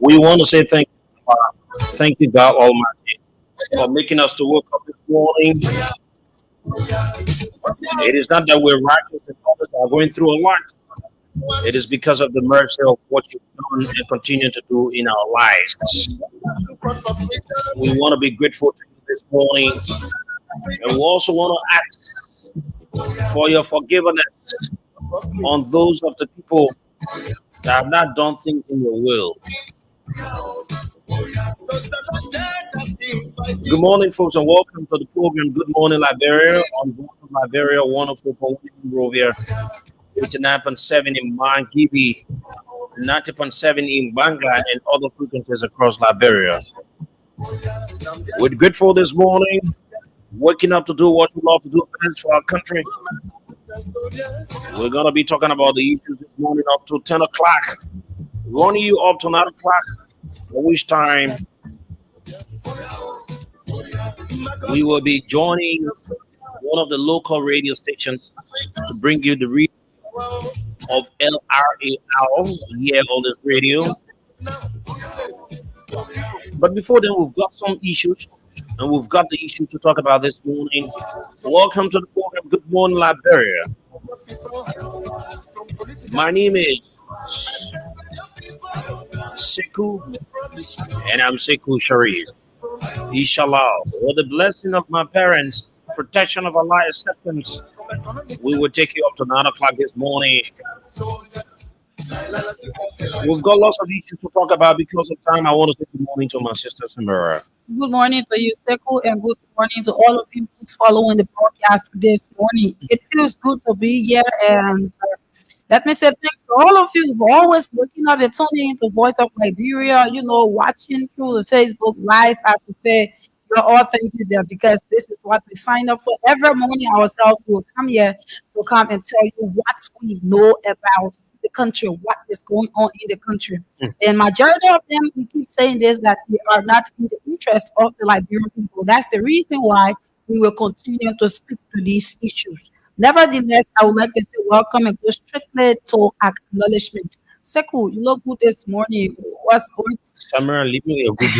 We want to say thank you, God Almighty, for making us to wake up this morning. It is not that we're righteous and others are going through a lot. It is because of the mercy of what you've done and continue to do in our lives. We want to be grateful to you this morning, and we also want to ask for your forgiveness on those of the people that have not done things in your will. Good morning, folks, and welcome to the program. Good morning, Liberia, on board of Liberia 104.1 in Rovia, 89.7 in Mangibi, 90.7 in Bangla, and other frequencies across Liberia. We're grateful this morning, waking up to do what we love to do best for our country. We're going to be talking about the issues this morning up to 10 o'clock, running you up to 9 o'clock, at which time we will be joining one of the local radio stations to bring you the read of LRAL here on this radio. But before then, we've got some issues, and we've got the issue to talk about this morning. Welcome to the program. Good morning, Liberia. My name is Sekou, and I'm Sekou Sharif. Inshallah, with the blessing of my parents, protection of Allah, acceptance, we will take you up to 9 o'clock this morning. We've got lots of issues to talk about because of time. I want to say good morning to my sister Samara. Good morning to you, Sekou, and good morning to all of you who's following the broadcast this morning. It feels good to be here, and let me say thanks to all of you who are always looking up and tuning into Voice of Liberia, watching through the Facebook Live. I have to say, you're all thank you there because this is what we sign up for. Every morning ourselves will come here to come and tell you what we know about the country, what is going on in the country. And majority of them, we keep saying this, that we are not in the interest of the Liberian people. That's the reason why we will continue to speak to these issues. Nevertheless, I would like to say welcome and go strictly to acknowledgement. Sekou, you look good this morning. What's Samara, leave me a good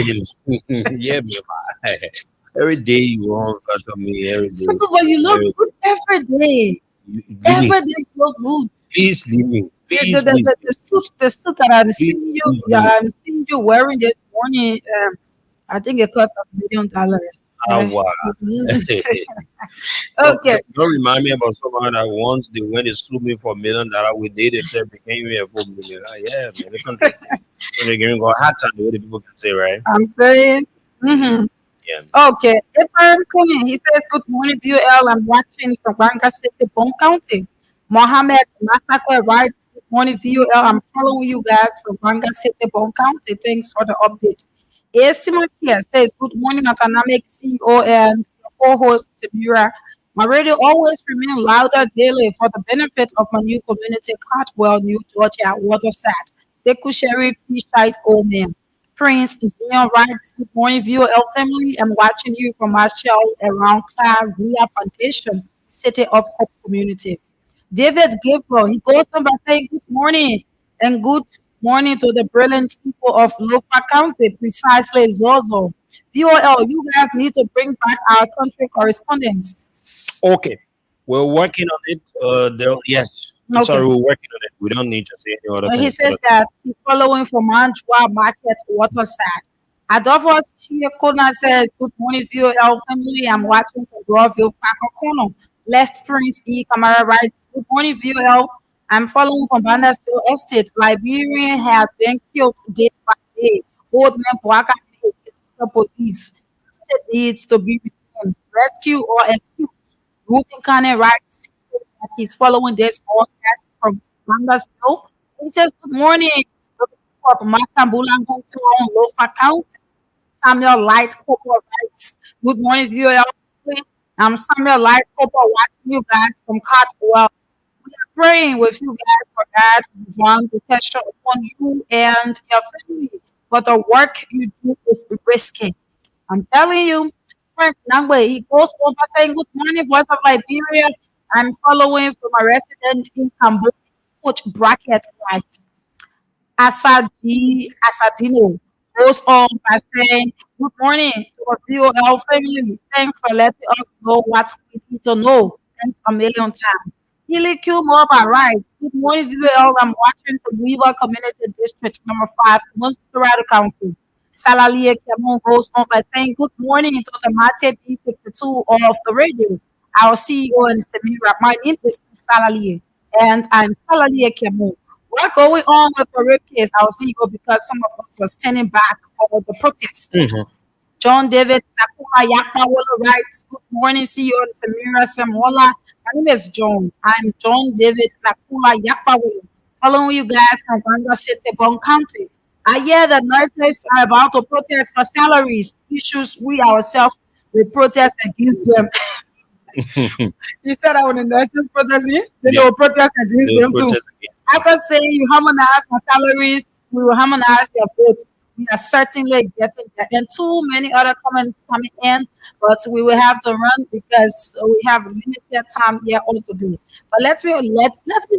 name. Yeah, man. Every day you want to talk to me. Every day. Sekou, but you look good every day. Every day you look good. Please leave me. Please, The suit that I'm seeing you wearing this morning. I think it costs $1 million. Right? Wow. Mhm. Okay. Don't remind me about someone that once they went to sue me for $1 million. We did it, said became me a 4 million. Yeah, man, the country giving go hard time the way the people can say, right? I'm saying. Mm-hmm. Yeah. Okay, Ibrahim Kunin, he says, good morning, VOL. I'm watching from Banga City, Bone County. Mohammed Masakwe writes, good morning, VOL. I'm following you guys from Banga City, Bone County. Thanks for the update. Esima here says, good morning, Matanamic CEO and co-host Samira. My radio always remain louder daily for the benefit of my new community, Cartwell, New Georgia, Waterside. Seku Sheriff, T-Shite, Old Man. Prince Zion writes, good morning, VOL family. I'm watching you from Marshall around Claria Foundation, City of Hope Community. David Gabriel, he goes on by saying, good morning and good morning to the brilliant people of Lopa County, precisely Zozo. VOL, you guys need to bring back our country correspondence. Okay. We're working on it. Yes. Sorry, Okay. we're working on it. We don't need to say any other He things. says that he's following from Mantua Market Waterside. Adolphus Chiakona says, good morning, VOL family. I'm watching from Groville, Pacocono. Lest Prince E. Kamara writes, good morning, VOL. I'm following from Bandersville Estate. Liberian have been killed day by day. Old man Boaka the police. State needs to be returned. Rescue or excuse. Ruben Kane writes that he's following this broadcast from Bandersville. He says, good morning to the people of Masambulang hometown, Lofa County. Samuel Light Cooper writes, good morning, viewer. I'm Samuel Light Cooper watching you guys from Cartwell. We are praying with you guys for God divine protection upon you and your family. But the work you do is risky. I'm telling you, Frank Nangwe, he goes on by saying, good morning, voice of Liberia. I'm following from a resident in Cambodia, coach bracket right. Asadino goes on by saying, good morning to our VOL family. Thanks for letting us know what we need to know. Thanks a million times. Hilly Q Mobile writes, good morning, VOL. I'm watching from Weaver Community District number 5, Monserrado County. Salalia Camon goes on by saying, good morning to the Mate B52 of the radio. Our CEO and Samira. My name is Salalia, and I'm Salalia Camon. We're going on with the rape case, our CEO, because some of us were standing back for the protest. Mhm. John David Nakuma Yakpawolo writes, good morning, CEO and Samira Samola. My name is John. I'm John David Nakuma Yakpawolo, following you guys from Banga City, Bon County. I hear that nurses are about to protest for salaries, issues we ourselves will protest against them. You said I want the nurses protesting, then they Yeah, will protest against they'll them too. protest again. After saying you harmonize my salaries, we will harmonize your vote. We are certainly getting there. And too many other comments coming in, but we will have to run because we have limited time here on today. But let me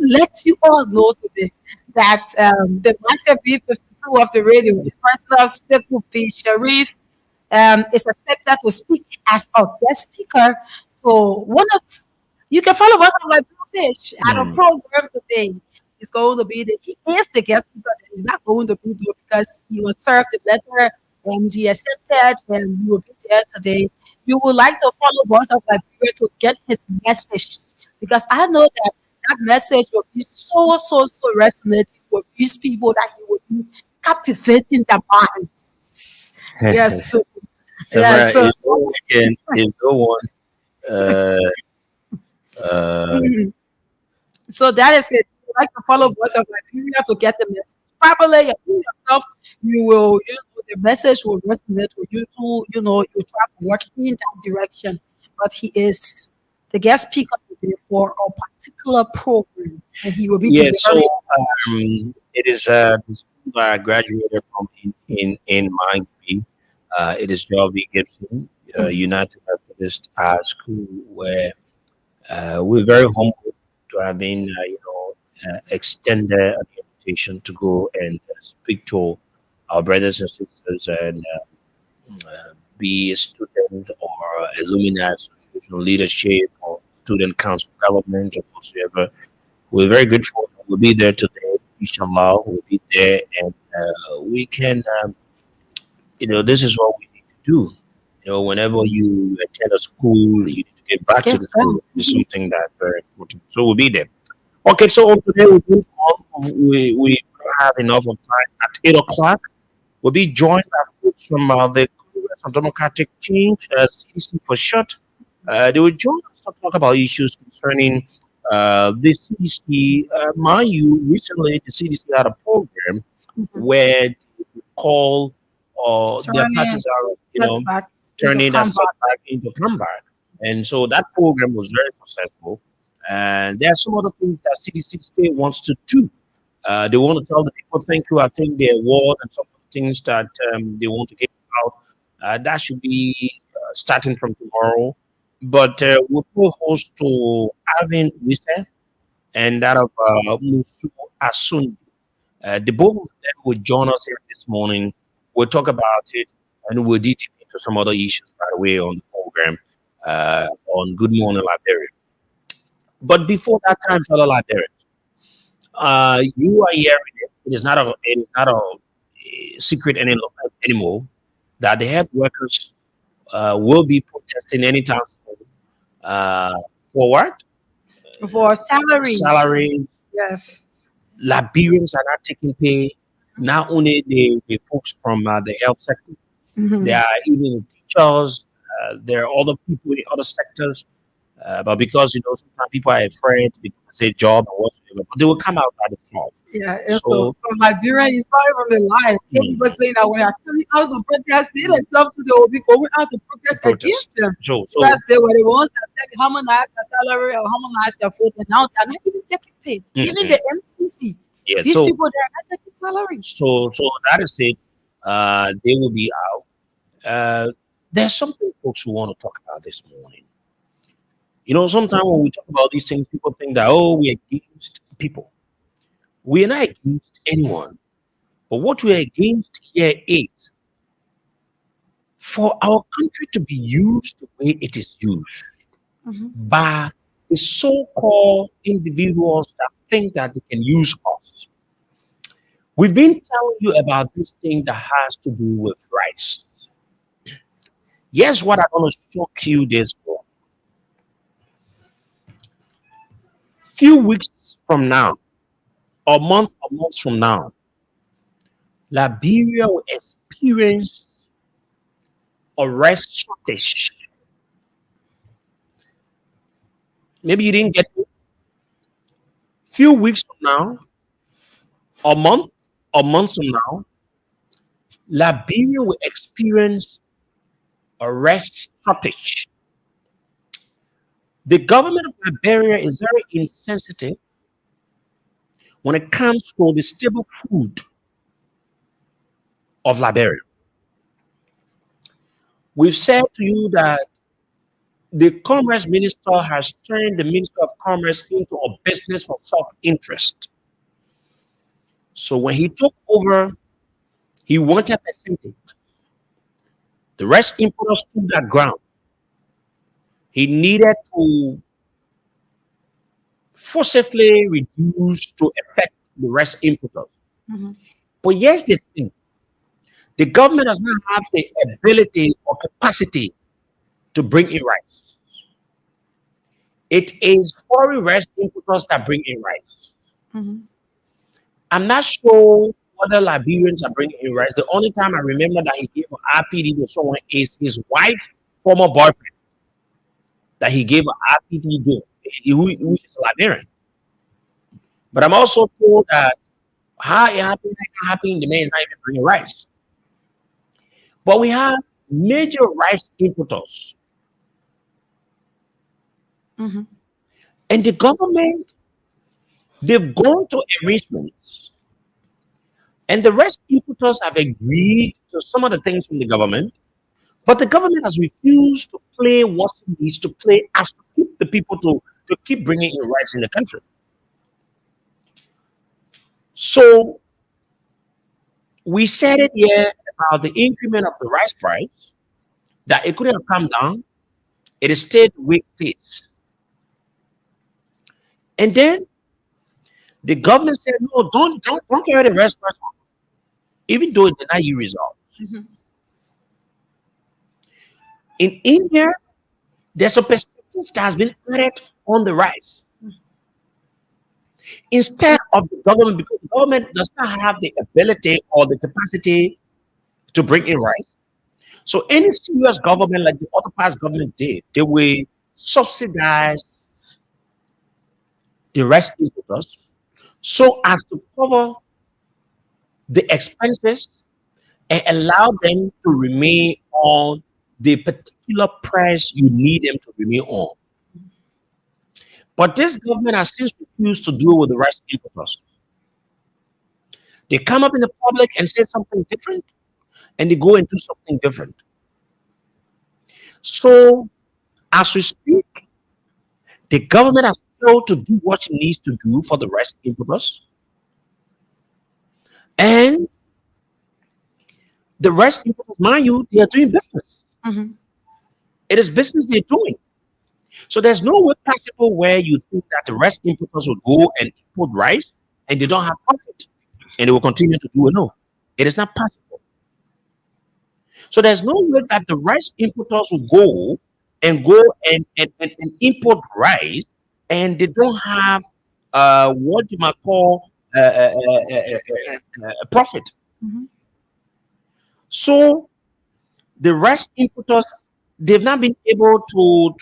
let you all know today that the Matter B52 of the radio, the person of Sekou P. Sharif, is expected to speak as a guest speaker. So one of you can follow us on my page at a Mm. program today. He's going to be he is the guest speaker. He's not going to be there because he was served the letter and he accepted and he will be there today. You would like to follow us on my page to get his message because I know that that message will be so resonating with these people that he will be captivating their minds. Yes, Samara, yes. So, if no one, uh, uh, mhm. So that is it. You like to follow Voice of Liberia to get the message. Properly, you yourself, the message will resonate with you too. You try to work in that direction. But he is the guest speaker today for a particular program, and he will be yeah. So delivering. it is the school that I graduated from in Miami. It is Jarvie Gibson, United Methodist School, where we're very humble to have been, extended an invitation to go and speak to our brothers and sisters and be a student or alumni association leadership or student council government or whatsoever. We're very grateful. We'll be there today. Inshallah, we'll be there and we can this is what we need to do. Whenever you attend a school, you need to get back to Give the them. school. It's something that's very important. So we'll be there. Okay, so today we move on. We don't have enough of time. At 8 o'clock, we'll be joined by folks from the Congress of Democratic Change, CDC for short. They will join us to talk about issues concerning the CDC. Mind you, recently the CDC had a program Mhm. where they call their Turning parties are, setbacks into turning that combat. setback into comeback. And so that program was very successful. And there are some other things that CDC state wants to do. They want to tell the people thank you. I think their award and some of the things that they want to get out. That should be starting from tomorrow. But we'll put host to Alvin Wisse and that of Musu Asun. The both of them will join us here this morning. We'll talk about it and we'll dig into some other issues, by the way, on the program on Good Morning Liberia. But before that time, fellow Liberia, you are hearing it. It is not a secret anymore that the health workers will be protesting anytime soon. For what? For salaries. Salary. Yes. Liberians are not taking pay. Not only the folks from the health sector, there Mhm. are even teachers. There are other people in other sectors. But because sometimes people are afraid because they say job and whatsoever, but they will come out by the 12. Yeah, and so So from Liberia, it's not even a lie. Some mm, people saying that when they're coming out to protest, they themselves they will be going out to the protest protest. against them. So Because they were the ones that said harmonize their salary or harmonize their food, and now they're not even taking pay. Even mhm. the MCC, Yeah. these So people they are not taking salary. so that is it. They will be out. There's something folks who want to talk about this morning. Sometimes when we talk about these things, people think that we're against people. We are not against anyone. But what we are against here is for our country to be used the way it is used Mhm. by the so-called individuals that think that they can use us. We've been telling you about this thing that has to do with rice. Yes, what I'm going to shock you this for. Few weeks from now, or months from now, Liberia will experience a rice shortage. Maybe you didn't get it. Few weeks from now, a month or months from now, Liberia will experience a rice shortage. The government of Liberia is very insensitive when it comes to the stable food of Liberia. We've said to you that the Commerce Minister has turned the Minister of Commerce into a business for self interest. So when he took over, he wanted a percentage. The rest importers stood their ground. He needed to forcibly reduce to affect the rest importers. Mhm. But here's the thing the government does not have the ability or capacity to bring in rice. It is foreign rice importers that bring in rice. Mhm. I'm not sure whether Liberians are bringing in rice. The only time I remember that he gave an RPD to someone is his wife, former boyfriend, that he gave an RPD to, who is a Liberian. But I'm also told that how it happened, the man is not even bringing rice. But we have major rice importers, Mhm. and the government, they've gone to arrangements, and the rice importers have agreed to some of the things from the government, but the government has refused to play what it needs to play as to keep the people to keep bringing in rice in the country. So we said it here about the increment of the rice price, that it couldn't have come down, it stayed the way it is. And then the government said, no, don't carry the rice price on, even though it did not yield results. Mhm. In India, there's a percentage that has been added on the rice instead of the government, because the government does not have the ability or the capacity to bring in rice. So any serious government like the other past government did, they will subsidize the rice importers so as to cover the expenses and allow them to remain on the particular price you need them to remain on. But this government has since refused to deal with the rice importers. They come up in the public and say something different, and they go and do something different. So, as we speak, the government has failed to do what it needs to do for the rice importers, and the rice importers, mind you, they are doing business. Mhm. It is business they're doing. So there's no way possible where you think that the rice importers would go and import rice and they don't have profit and they will continue to do it. No, it is not possible. So there's no way that the rice importers will go and import rice and they don't have what you might call a profit. Mhm. So the rice importers, they've not been able to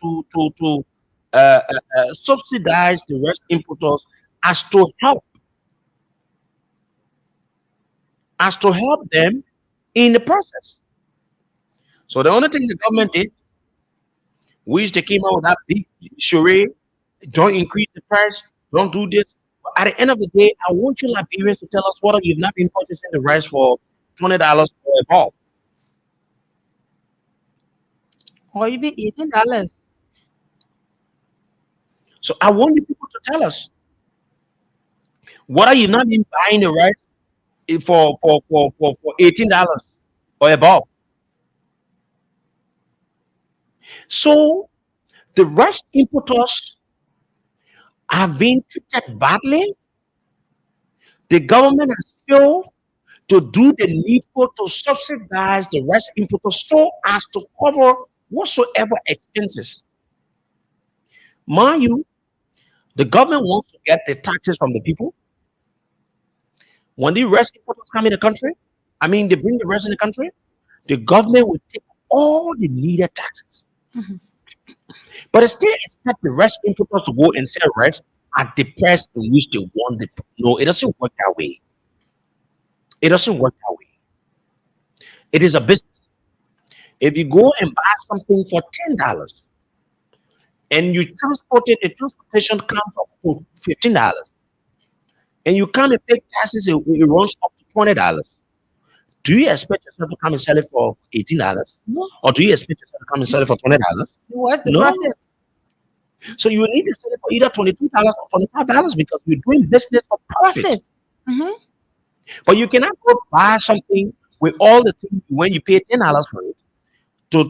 subsidize the rice importers as to help them in the process. So the only thing the government did, which they came out with that big charade, don't increase the price, don't do this. But at the end of the day, I want you Liberians to tell us whether you've not been purchasing the rice for $20 or above. Or even $18. So I want you people to tell us whether you've not been buying the rice for $18 or above. So the rice importers have been treated badly. The government has failed to do the needful to subsidize the rice importers so as to cover whatsoever expenses. Mind you, the government wants to get the taxes from the people. When the rice importers come in the country, I mean, they bring the rice in the country, the government will take all the needed taxes. Mhm. But they still expect the rice importers to go and sell rice at the price in which they want it. No, it doesn't work that way. It doesn't work that way. It is a business. If you go and buy something for $10 and you transport it, the transportation comes up to $15, and you come and pay taxes, it runs up to $20. Do you expect yourself to come and sell it for $18? No. Or do you expect yourself to come and sell it for $20? What's the No. profit? So you need to sell it for either $22 or $25 because you're doing business for profit. Profit. Hmm. But you cannot go buy something with all the things when you pay $10 for it to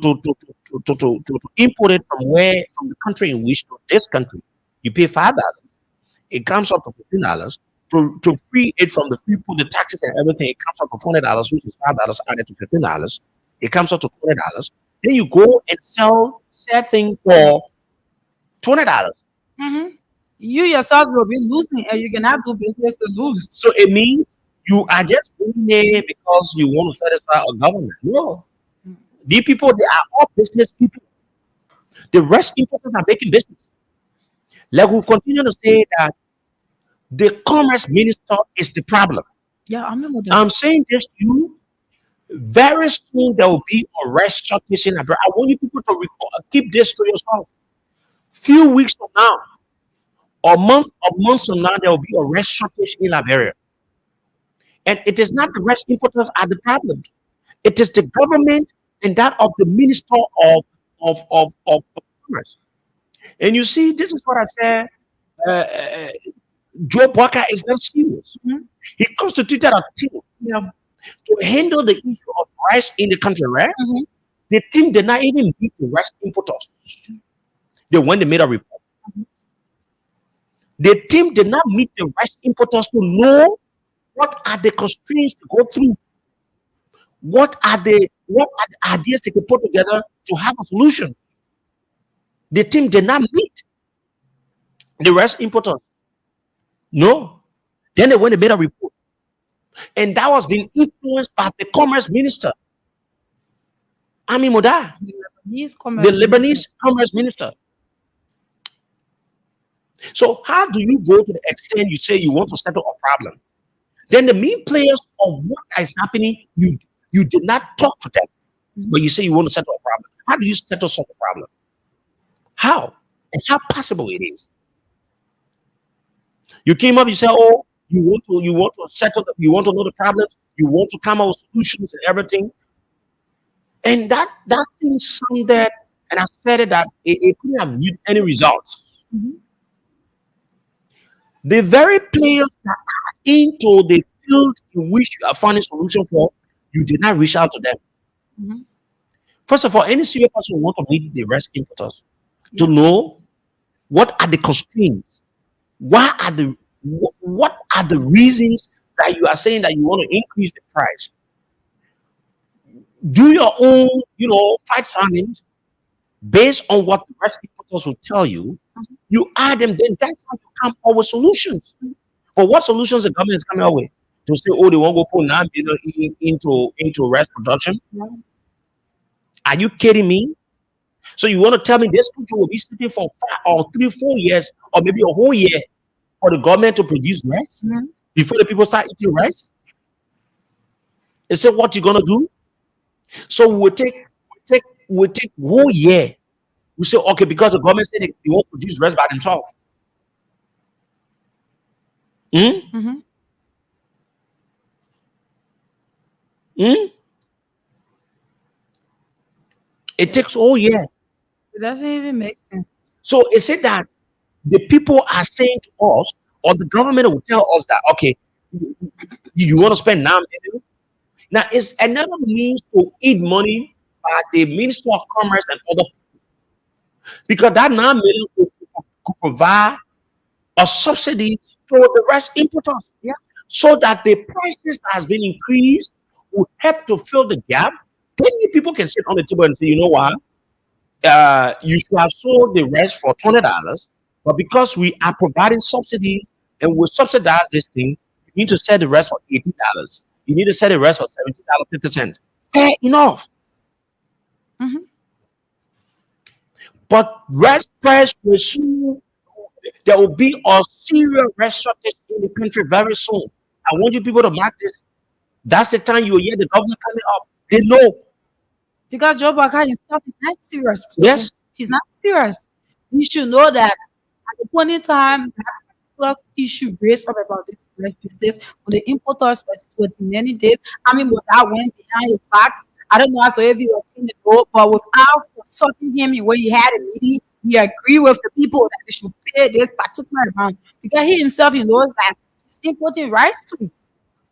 import it from the country in which to this country. You pay $5. It comes up to $15. To free it from the free put the taxes and everything, it comes up to $20, which is $5 added to $15. It comes up to $20. Then you go and sell thing for $20. Hmm. You yourself will be losing, and you cannot do business to lose. So it means you are just doing it because you want to satisfy a government. No. These people, they are all business people. The rest importers are making business. Like we continue to say that the commerce minister is the problem. Yeah, I remember that. I'm saying this to you. Very soon there will be a rice shortage in Liberia. I want you people to keep this to yourself. Few weeks from now, or months from now, there will be a rice shortage in Liberia. And it is not the rice importers are the problem. It is the government and that of the minister of commerce. And you see, this is what I said. Uh, uh, Joe Barker is not serious. Mhm. He constituted a team Yeah. to handle the issue of rice in the country, right? Hmm. The team did not even meet the rice importers. They went and made a report. The team did not meet the rice importers to know what are the constraints to go through. What are the ideas they could put together to have a solution? The team did not meet the rest importers. No. Then they went and made a report. And that was being influenced by the commerce minister, Ami Moda, The Lebanese the commerce minister. Lebanese commerce minister. So how do you go to the extent you say you want to settle a problem? Then the main players of what is happening, you did not talk to them, but you say you want to settle a problem. How do you settle such a problem? How? And how possible it is? You came up, you say, "Oh, you want to settle, you want to know the problems, you want to come up with solutions and everything." And that thing sounded, and I said it that it couldn't have yield any results. Mhm. The very players that are into the field in which you are finding solution for, you did not reach out to them. Mhm. First of all, any serious person will want to meet the rest importers to Yeah. know what are the constraints, why are the what are the reasons that you are saying that you want to increase the price. Do your own, fight findings based on what the rest importers will tell you. You add them, then that's how you come up with solutions. But what solutions the government is coming up with? To say, oh, they won't go put 9 billion into rice production. Yeah. Are you kidding me? So you want to tell me this country will be sitting for 5 or 3, 4 years, or maybe a whole year for the government to produce rice Mhm. before the people start eating rice? Is it what you're gonna do? So we'll take whole year. We say, okay, because the government said they won't produce rice by themselves. Hmm? Mhm. Hmm? It takes whole year. It doesn't even make sense. So is it that the people are saying to us, or the government will tell us that, okay, you want to spend 9 million? Now it's another means to eat money by the Minister of Commerce and other, because that 9 million could provide a subsidy for the rice importers, Yeah. so that the prices that has been increased will help to fill the gap. Then you people can sit on the table and say, you know what? You should have sold the rest for $20, but because we are providing subsidy and we subsidize this thing, you need to sell the rest for $80. You need to sell the rest for $70.50. Fair enough. Mhm. But rest price will soon, there will be a serious rest shortage in the country very soon. I want you people to mark this. That's the time you will hear the government coming up. They know. Because Joe Baka himself is not serious. So Yes. he's not serious. We should know that at the point in time that particular issue raised up about this breast business when the importers were demanding this. I mean, without went behind his back. I don't know as to if he was in the door, but without consulting him when he had a meeting, he agreed with the people that they should pay this particular amount. Because he himself, he knows that he's importing rice too.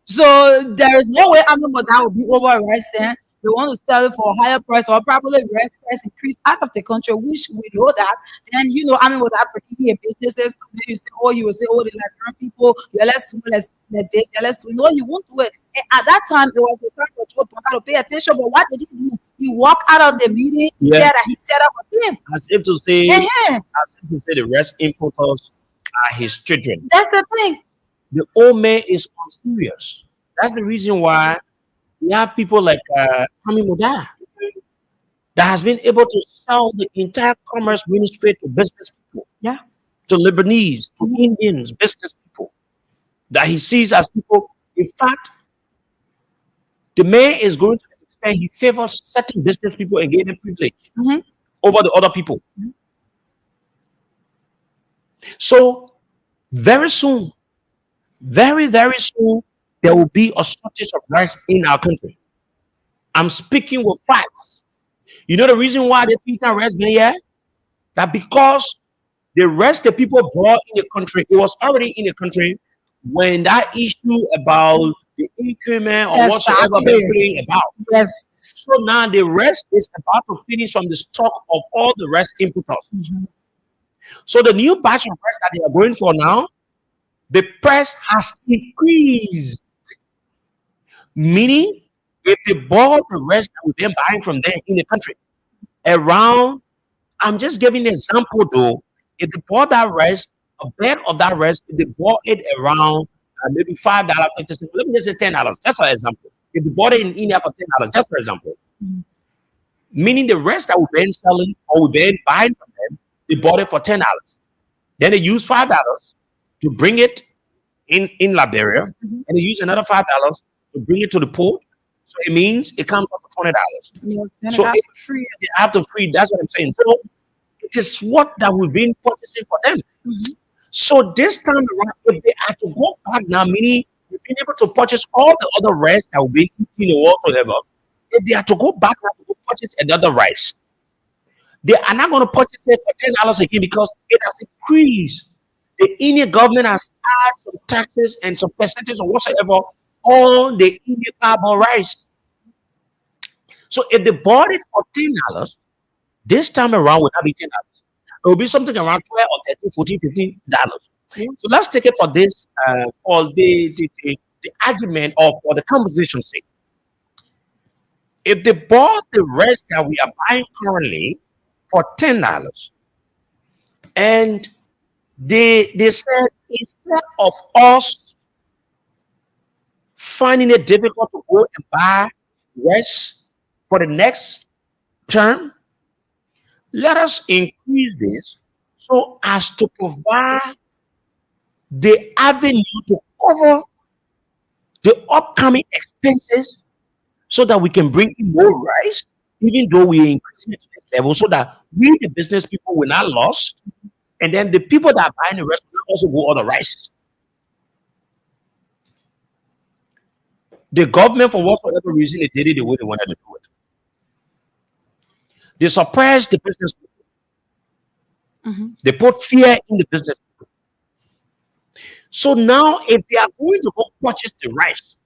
So there is no way animal that will be overpriced then. They want to sell it for a higher price or probably less price increase out of the country, which we know that. Then I mean without bringing in businesses to then you will say, oh, the Liberian people, yeah, let's do let's let this, yeah, let's do no, you won't do it. And at that time it was the time for Joe Baka to pay attention, but what did he do? He walked out of the meeting, he Yeah. said that he set up a team. As if to say, uh the rest importers are his children. That's the thing. The old man is unserious. That's the reason why we have people like Hami Muda that has been able to sell the entire commerce ministry to business people, Yeah. to Lebanese, to Indians, business people that he sees as people. In fact, the man is going to the extent he favors certain business people and gave them privilege Mhm. over the other people. So very soon, very, very soon, there will be a shortage of rice in our country. I'm speaking with facts. You know the reason why they feed our rice been here? That because the rest the people brought in the country, it was already in the country when that issue about the increment or whatsoever been Exactly. putting about. Yes. So now the rest is about to finish from the stock of all the rest importers. So the new batch of rice that they are going for now, the price has increased. Meaning, If they bought the rest that we've been buying from them in the country around, I'm just giving an example though. If they bought that rice, a bed of that rice, if they bought it around maybe $5, 50 cents, let me just say $10, just for example. If they bought it in India for $10, just for example, Mhm. meaning the rest that we've been selling or we've been buying from them, they bought it for $10. Then they used $5 to bring it in Liberia, Mhm. and they use another $5 to bring it to the port. So it means it comes up to $20. Yes, then I So have it, to free they have to free. That's what I'm saying. So it is what that we've been purchasing for them. it. Mhm. So this time around, if they had to go back now, meaning we've been able to purchase all the other rice that we've been eating or whatsoever, if they had to go back now to go purchase another rice, they are not going to purchase it for $10 again because it has increased. The Indian government has added some taxes and some percentage or whatsoever on the Indian carbon rice. So if they bought it for $10, this time around will not be $10. It will be something around 12 or 13, 14, $15. Yeah. So let's take it for this, for the argument or for the conversation's sake. If they bought the rest that we are buying currently for $10, and they said instead of us finding it difficult to go and buy rest for the next term, let us increase this so as to provide the avenue to cover the upcoming expenses so that we can bring in more rice, even though we are increasing it to this level, so that we, the business people, will not lose. And then the people that are buying the rest will also go other rice. The government, for whatsoever reason, they did it the way they wanted to do it. They suppressed the business people. Mhm. They put fear in the business people. So now, if they are going to go purchase the rice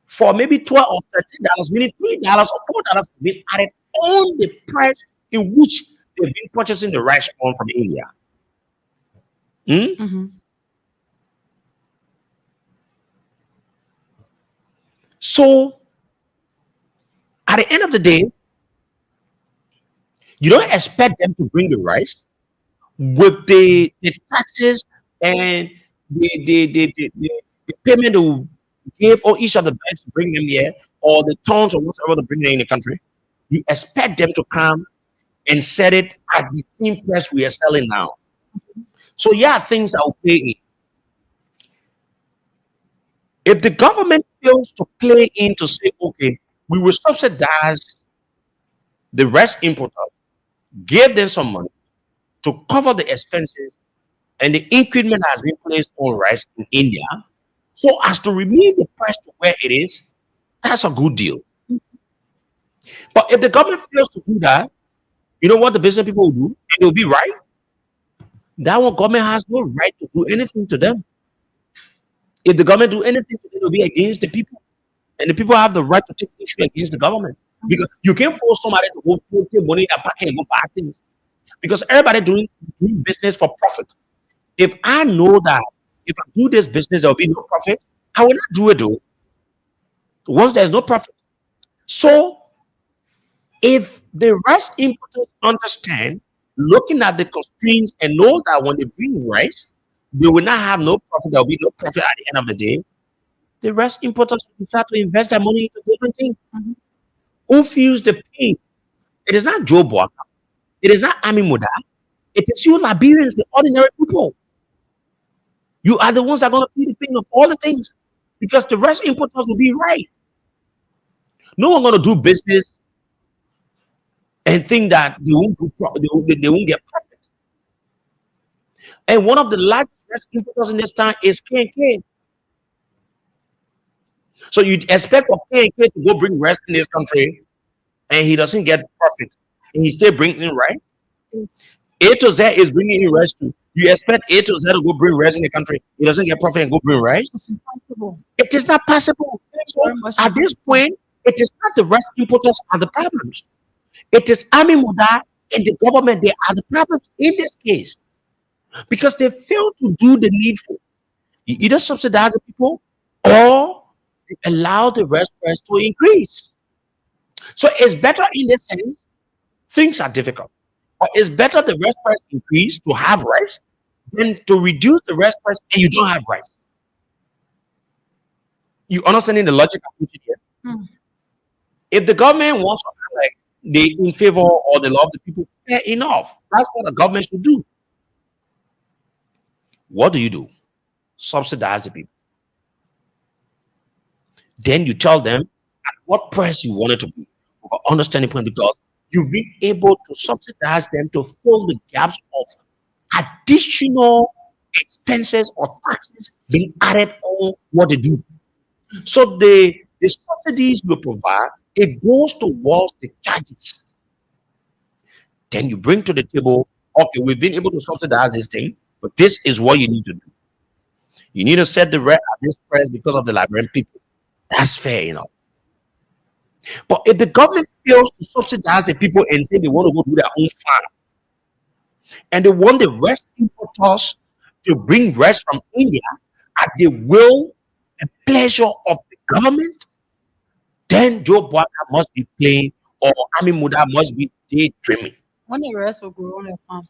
for maybe 12 or $13, meaning $3 or $4 have been added on the price in which they've been purchasing the rice on from India. Hmm? Mhm. So at the end of the day, you don't expect them to bring the rice with the taxes and the payment they will give for each of the banks to bring them here, or the tons or whatever to bring them in the country. You expect them to come and set it at the same price we are selling now. So yeah, things are okay. If the government fails to play in to say, okay, we will subsidize the rest importers, give them some money to cover the expenses and the increment has been placed on rice in India, so as to remain the price to where it is, that's a good deal. But if the government fails to do that, you know what the business people will do? And they'll be right. That one government has no right to do anything to them. If the government do anything to them, it'll be against the people. And the people have the right to take issue against the government. Because you can't force somebody to go take money in a pocket and go buy things. Because everybody doing business for profit. If I know that if I do this business, there will be no profit, I will not do it though. Once there's no profit. So if the rice importers understand, looking at the constraints and know that when they bring rice, they will not have no profit, there will be no profit at the end of the day, the rice importers will start to invest their money into different things. Mhm. Who feels the pain? It is not Joe Boaka. It is not Ami Muda. It is you Liberians, the ordinary people. You are the ones that are going to feel the pain of all the things because the rice importers will be right. No one going to do business and think that they won't get profit. And one of the largest rice importers in this time is K&K. So you expect for K&K to go bring rice in this country and he doesn't get profit and he still brings in rice. It's A to Z is bringing in rice too. You expect A to Z to go bring rice in the country. He doesn't get profit and go bring rice. it's impossible. It is not possible. It's So very much at this impossible. point, it is not the rice importers are the problems. It is Ami Muda and the government. They are the problems in this case because they fail to do the needful. You either subsidize the people or they allow the rice price to increase. So it's better in the sense things are difficult. But it's better the rice price increase to have rice than to reduce the rice price and you don't have rice. You understanding the logic I'm putting here? Hmm. If the government wants to act like they in favor or they love the people, fair enough. That's what the government should do. What do? Subsidize the people. Then you tell them at what price you want it to be. For understanding point, because you'll be able to subsidize them to fill the gaps of additional expenses or taxes being added on what they do. So the subsidies you provide, it goes towards the charges. Then you bring to the table, okay, we've been able to subsidize this thing, but this is what you need to do. You need to set the rate at this price because of the Liberian people. That's fair enough. But if the government fails to subsidize the people and say they want to go do their own farm, and they want the rest importers to bring rest from India at the will and pleasure of the government, then Joe Biden must be playing or Ami Muda must be daydreaming. When the rest will grow on their farm.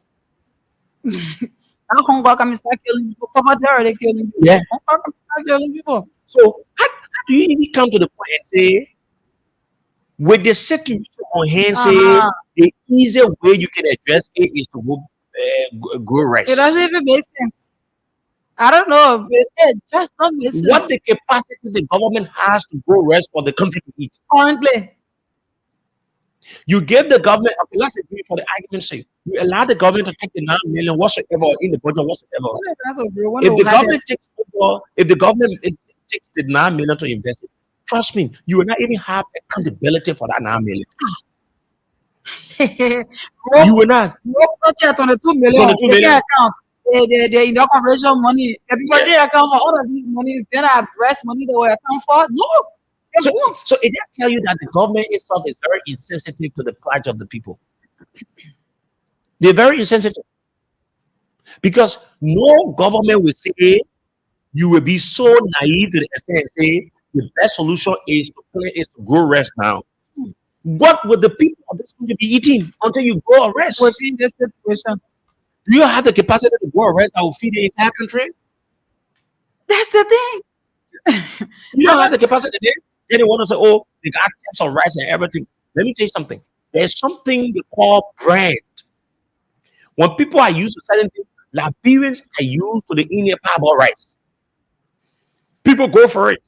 I can't go and start killing people. Poverty already killing people. Yeah. I can't start killing people. So how do you even come to the point and say, with the situation on hand, say Uh-huh. the easier way you can address it is to go It doesn't rest. even make sense. I don't know. It just don't make What sense the capacity the government has to grow rest for the country to eat? currently. You give the government, okay, let's agree for the argument's sake. You allow the government to take the 9 million whatsoever in the budget whatsoever. When the rest will grow, when they If will the have government this. takes over, if the government takes the 9 million to invest it, trust me, you will not even have accountability for that 9 million. Grow, You will not. grow budget on the 2 It's on million. the two They million. can account. The inauguration money. The people Yeah. they account for all of these monies. Then I have rest money they will account for. No, they So, won't. so it just tell you that the government itself is very insensitive to the plight of the people. They're very insensitive because no government will say you will be so naive to the extent and say the best solution is to grow rest now. What would the people of this country be eating until you grow a rest? Within this situation. Do you have the capacity to grow a rest that will feed the entire country? That's the thing. You don't I have the capacity there. Then they want to say, oh, they got types of rice and everything. Let me tell you something. There's something they call brand. When people are used to certain things, Liberians are used to the Indian parboiled rice. People go for it.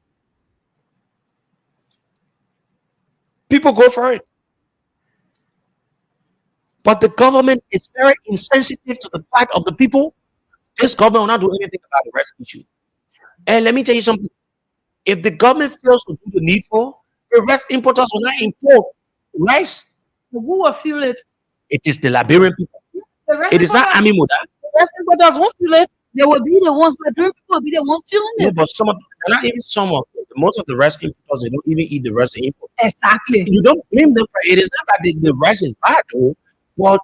People go for it. But the government is very insensitive to the plight of the people. This government will not do anything about the rice issue. And let me tell you something. If the government fails to do the needful, the rice importers will not import rice. who will feel it? It is the Liberian people. The rest It is not importers, Ami Muda. the rest importers won't feel it. They will be the ones that doing people will be the ones feeling No, it. but not even some of them. Most of the rice importers, they don't even eat the rice they import. Exactly. You don't blame them for it. It is not that the rice is bad, though, but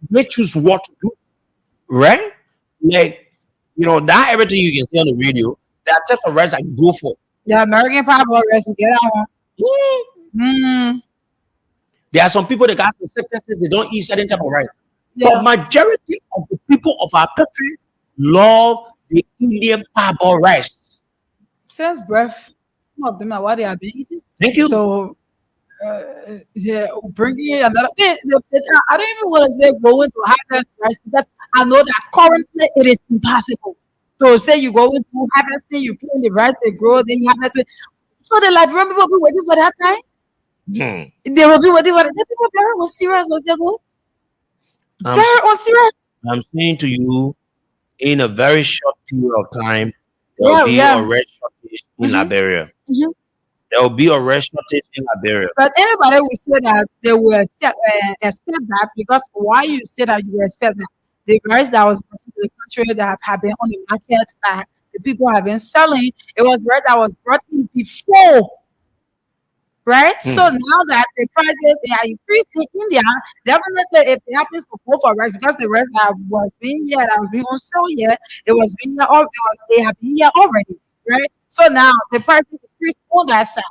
they choose what to do, right? Like, not everything you can see on the radio, there are types of rice I go for. The American power rest to get that one. Mm. There are some people that got some sicknesses, they don't eat certain type of rice. But Yeah. majority of the people of our country love the Indian parboiled rice. Since birth, some of them are what they have been eating. Thank you. So, yeah, bringing another. I don't even want to say going to harvest rice because I know that currently it is impossible. So, say you go into harvesting, you put in the rice, it grow, then you harvest it. So, the Liberian people will be waiting for that time. Hmm. They will be waiting for that. The people very on serious was they go. I'm, Very s- on serious. I'm saying to you, in a very short period of time, there will Yeah, be yeah. a red shortage in Mm-hmm. Liberia. Mm-hmm. There will be a red shortage in Liberia. But anybody will say that they will expect that because why you say that you expect that the rice that was brought into the country that have been on the market that the people have been selling, it was rice that was brought in before, right? So Hmm. now that the prices are increased in India, definitely if it happens to go for rice because the rice that was being here, that was being on sale here, it was being here, they have been here already. right? So now the person is on that side.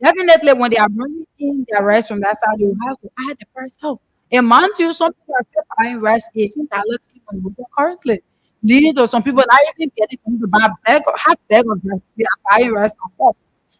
Definitely, when they are bringing in their rice from that side, you have to add the price up. And mind you, some people are still buying rice $18 even with currently. Leading to some people not even getting money to buy a bag or half bag of rice. They are buying rice on cups.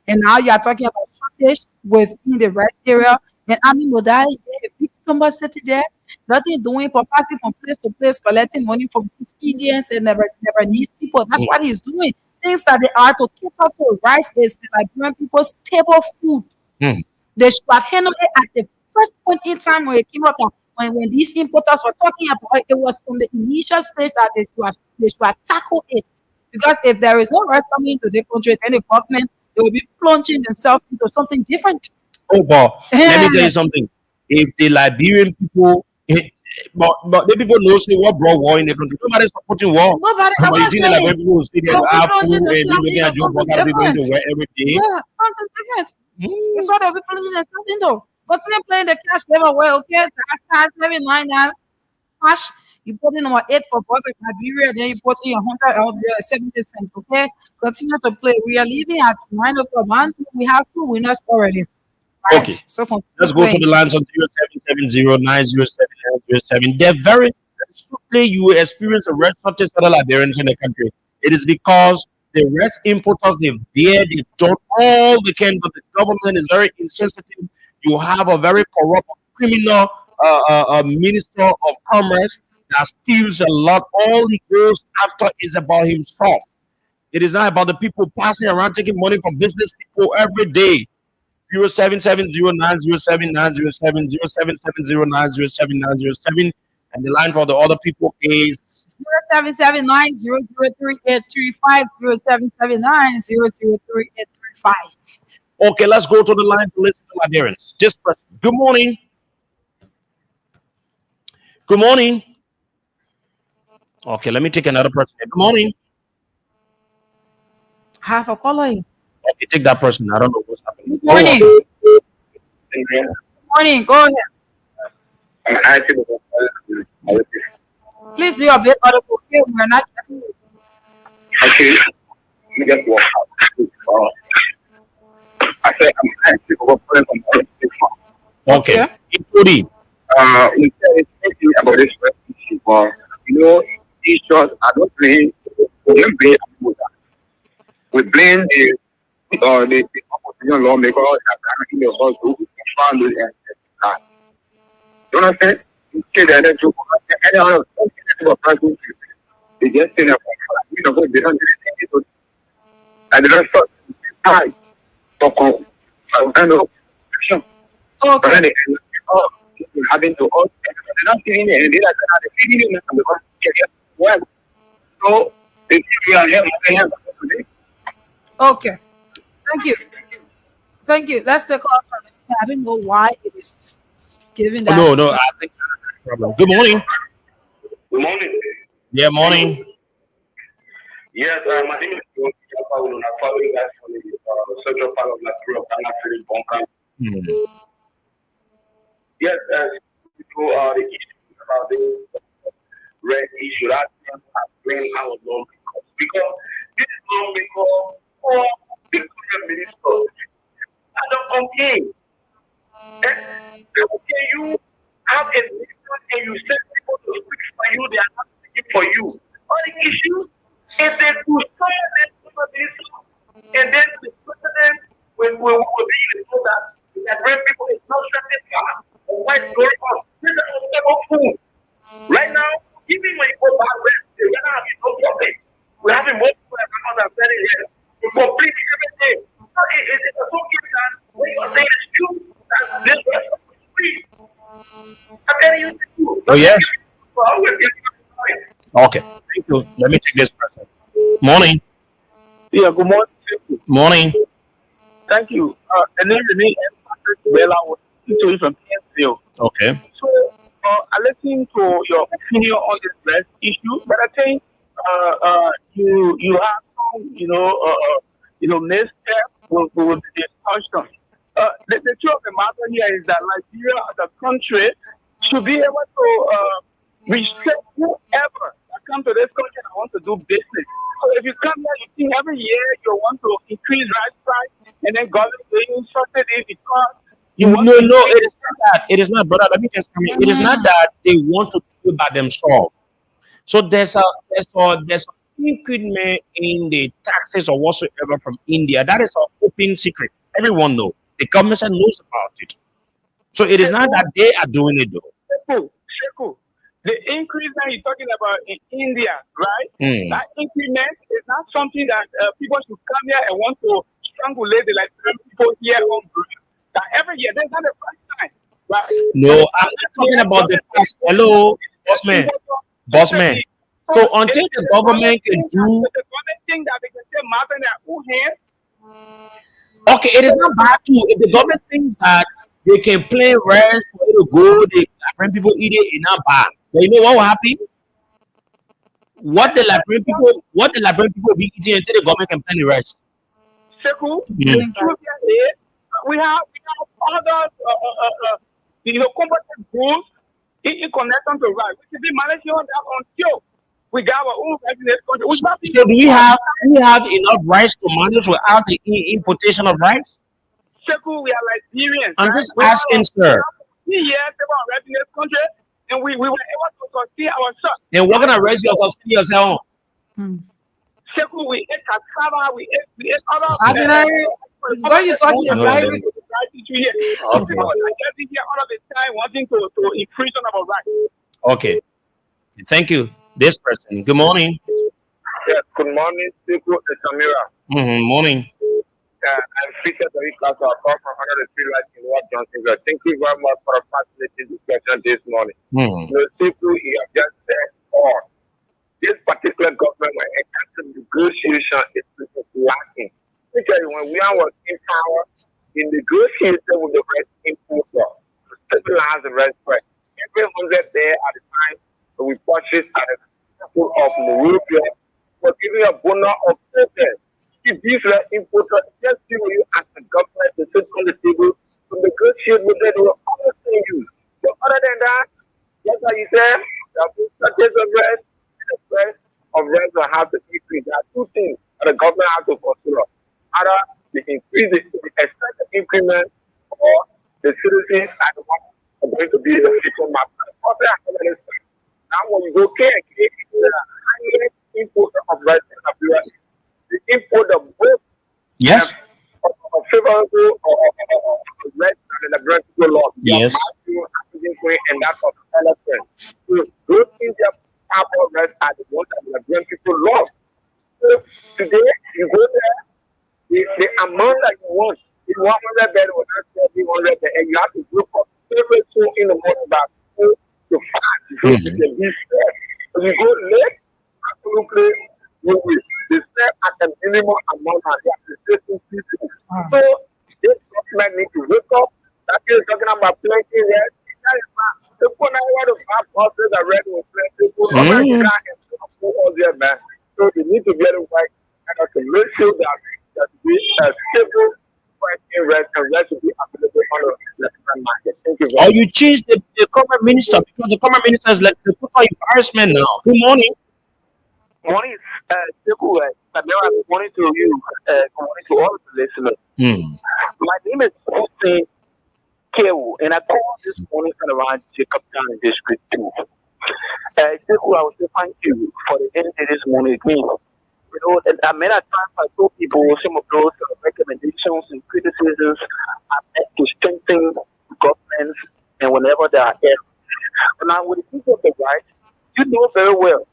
And now you are talking about shortage within the rice area. And I mean, with that, a big number sitting there, nothing doing, for passing from place to place, collecting money from these Indians and never needs people. That's what he's doing. Things that they are to keep up to rice is the Liberian people's table food. Mm. They should have handled it at the first point in time when it came up that when these importers were talking about it, it was from the initial stage that they should have tackled it. Because if there is no rice coming into the country, then the government they will be plunging themselves into something different. Oh, but let me tell you something. If the Liberian people, but the people know say what brought war in the country. Nobody's supporting war. Nobody, I'm But you not think the saying Liberian people will stay there they'll to be have food plunging and be themselves looking into at Joe something Bugatti people going to different. work every day? Yeah, something different. Mm. It's what they'll be plunging themselves into. Continue playing the cash level well, okay? Tax 799 cash. You put in number 8 for boss of Liberia, then you put in 100 out there, 70 cents, okay? Continue to play. We are leaving at 9 o'clock. Man, we have 2 winners already. Okay. Right. So continue Let's go to playing. the lines on 0770-907-907. They're very strictly you will experience a rest shortage of Liberians in the country. It is because the rest importers they've done all they can, but the government is very insensitive. You have a very corrupt criminal minister of commerce that steals a lot. All he goes after is about himself. It is not about the people passing around taking money from business people every day. 0770-907-907, and the line for the other people is 0779 0038350 0779 0038335. okay. Let's go to the line to listen to Liberians. This person. Good morning. Good morning. Okay, let me take another person. Good morning. Half a color. Okay, take that person. I don't know what's happening. Good morning. Good morning. Go ahead. Please be a bit audible. Okay, we're not getting you. Okay, let me just walk out. I said I'm asking for a friend from other people. Okay. Okay. Including. We said anything about this issue, but you know, these shots are not playing. We don't blame Abuja. We blame the opposition lawmakers that are in the house who found it and that. You understand? You say that that's true. Any other person, they just say that you know they don't do anything. And they don't start time. So, kind of action. But then Okay. they oh, having to all they're not feeling it and they're not feeling it because well. So they think we are here today. Okay. Thank you. Thank you. That's the call from the I don't know why it is giving Oh, that. no. I think that's the problem. Good morning. Good morning. Yeah, morning. Yes, my name is John. I'm following guys from the central part of Liberia, Ghana, Philip Bonka. Hmm. Yes, the issue about the red issue that I blame our lawmakers because this lawmaker or the current minister are not okay. Okay, you have a minister and you send people to speak for you, they are not speaking for you. On the issue, if they could fire that minister and then the president will be told that bring people is not satisfied or what's going on. This is a food. Right now, even when you go back west, we're not having no problem. We're having more people around than very here. We complete everything. So it's a so good that when you're saying it's true, that this rest of the free. I'm telling you the truth. Oh, yes. So I always get you. Okay. Thank you. Let me take this person. Morning. Yeah, good morning. Morning. Thank you. The name is Patrick Bella was to you from PNCO. Okay. So I listened to your opinion on this breast issue, but I think you have some next step will be discussed on. The truth of the matter here is that Nigeria as a country should be able to restrict whoever that come to this country and I want to do business. So if you come here, you think every year you want to increase rice price, and then government giving subsidies because you No, want to no, increase it is not that. It is not, brother. Let me just come in. It is not Mhm. that they want to do it by themselves. So there's a increment in the taxes or whatsoever from India. That is an open secret. Everyone knows. The government knows about it. So it is not Sheku, that they are doing it though. Sheku. The increase that you're talking about in India, right? Hmm. That increment is not something that people should come here and want to strangulate the Liberian people here on ground. That every year, there's not the first time, right? No, That I'm not they talking have about the government past. Hello, boss man, boss man. subsidy. So So it until is the the government government can thing that do, it's the government thing that they can say Martin at who hands. okay, it is not bad too. If the government thinks that they can play rest for it to go, they bring people eat it, it's not bad. But you know what will happen? What the Liberian people will be eating until the government can plan the rest. Sheku, the Hmm. truth here is we have other competent groups in connection to right. We should be managing on that until we got our own right in this country. We So, not so people do we have enough rice to manage without the importation of rice? Sheku, we are Liberians, I'm right? just asking, We sir. have 3 years about right in this country, and we were able to sustain ourselves, Then what right? gonna raise yourself, see yourself? Hmm. Sheku, we ate cassava, we ate other I did I what you talking I know about? you right didn't. here. So Okay. people are getting here all of the time wanting to increase on our right. Okay. Thank you. This person. Good morning. Yes, good morning, Sekou and Samira. Morning. I'm Peter Derikaso. I come from under the tree light in Ward Johnsonville. Thank you very much for a fascinating discussion this morning. Hmm. Sekou, you have just said all. This particular government, when it comes to negotiation, is lacking. Because when we are in power, in negotiation with the rest importer, to stabilize the rest price, every 100 there at the time that we purchase at the people of Liberia was giving a bonus of 10. If these were importers, just give you as a government to sit on the table to negotiate with them, they will always pay you. But other than that, just like you said, the purchase of rest and the price of rest will have to increase. There are two things that the government has to consider. Either they increase the expected increment or the citizens are the ones who are going to be the people master. Now when you go care, the highest importer of rice in Nigeria, the import of both Yes. of favorable or red and the brand people law. You have Yes. Matthew, African Queen, and that of elephant. So those Indian power red are the ones that the brand people love. So today you go there, the amount that you want, the 100 bed will not sell you 100 bed, and you have to group up every two in the morning about 2 to 5 to go to Hmm. the beef fair. So you go late, absolutely, you will. They sell at a minimum amount and they are restricting people. So this government need to wake up. That is talking about plenty rest. That is not the one I want to have houses are ready with plenty people. Nobody Hmm. can put all there, man. So they need to get it right and to make sure that we stable pricing rest and rest will be available on the African market. Thank you Or very you much. change the current minister because the current minister is like the total embarrassment now. Good morning. Morning, Sekou, good morning to you. Good morning to all of the listeners. Hmm. My name is Hussein Kewu, and I called this morning from around Jacob Town District 2. Sekou, I would say thank you for the energy this morning with me. You know, and many times I told people some of those recommendations and criticisms are meant to strengthen governments and whenever they are errors. But now, with the people of the right, you know very well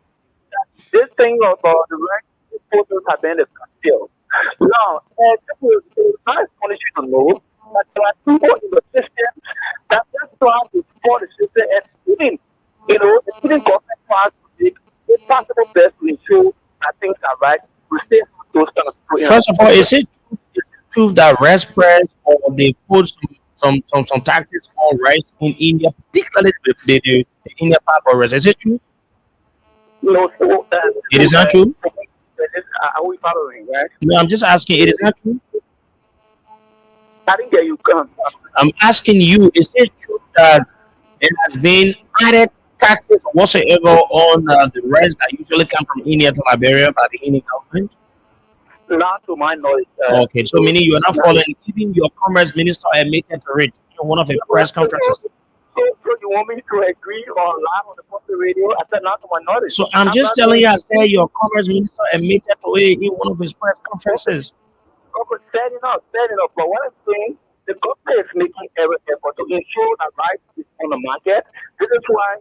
this thing of the right photos have been a still. Now, I just want you to know that there are people in the system that just trying to support the system and even, even government tries to take the possible best to ensure that things are right. We still have those kind of people in our First of all, system. is it true that rest press or they put some tactics on rice in India, particularly the India part of rice? Is it true? So, It is not true. are we following, right? No, I'm just asking. It is not true. I didn't get you. I'm asking you. Is it true that it has been added taxes or whatsoever on the rice that usually come from India to Liberia by the Indian government? Not to my knowledge. Okay, so meaning you are not Not, following. Even your commerce minister admitted to it in one of his press conferences. so you want me to agree or lie on the public radio? I said not to my knowledge. So I'm I'm just not telling going you, I to said your commerce minister admitted to it in one of his press conferences. okay, fair enough. But what I'm saying, the government is making every effort to ensure that rice is on the market. This is why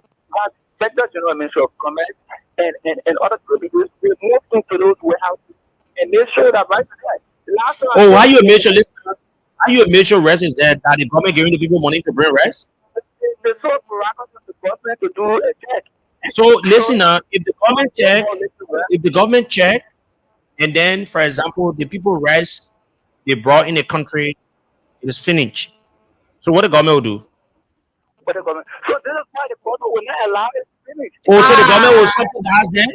as Secretary General Ministry of Commerce and other services we move into those warehouses and make sure that rice is there. Last time I Oh, how checked, you make sure? Listen, how you make sure rest is that the government giving the people money to bring rest? the sole prerogative of the government to do a check. So So listen now, if the government check, if the government check, and then for example the people rest they brought in the country, it is finished. So what the government will do? but the government. So this is why the government will not allow it to finish. Oh, so the government will subsidize them?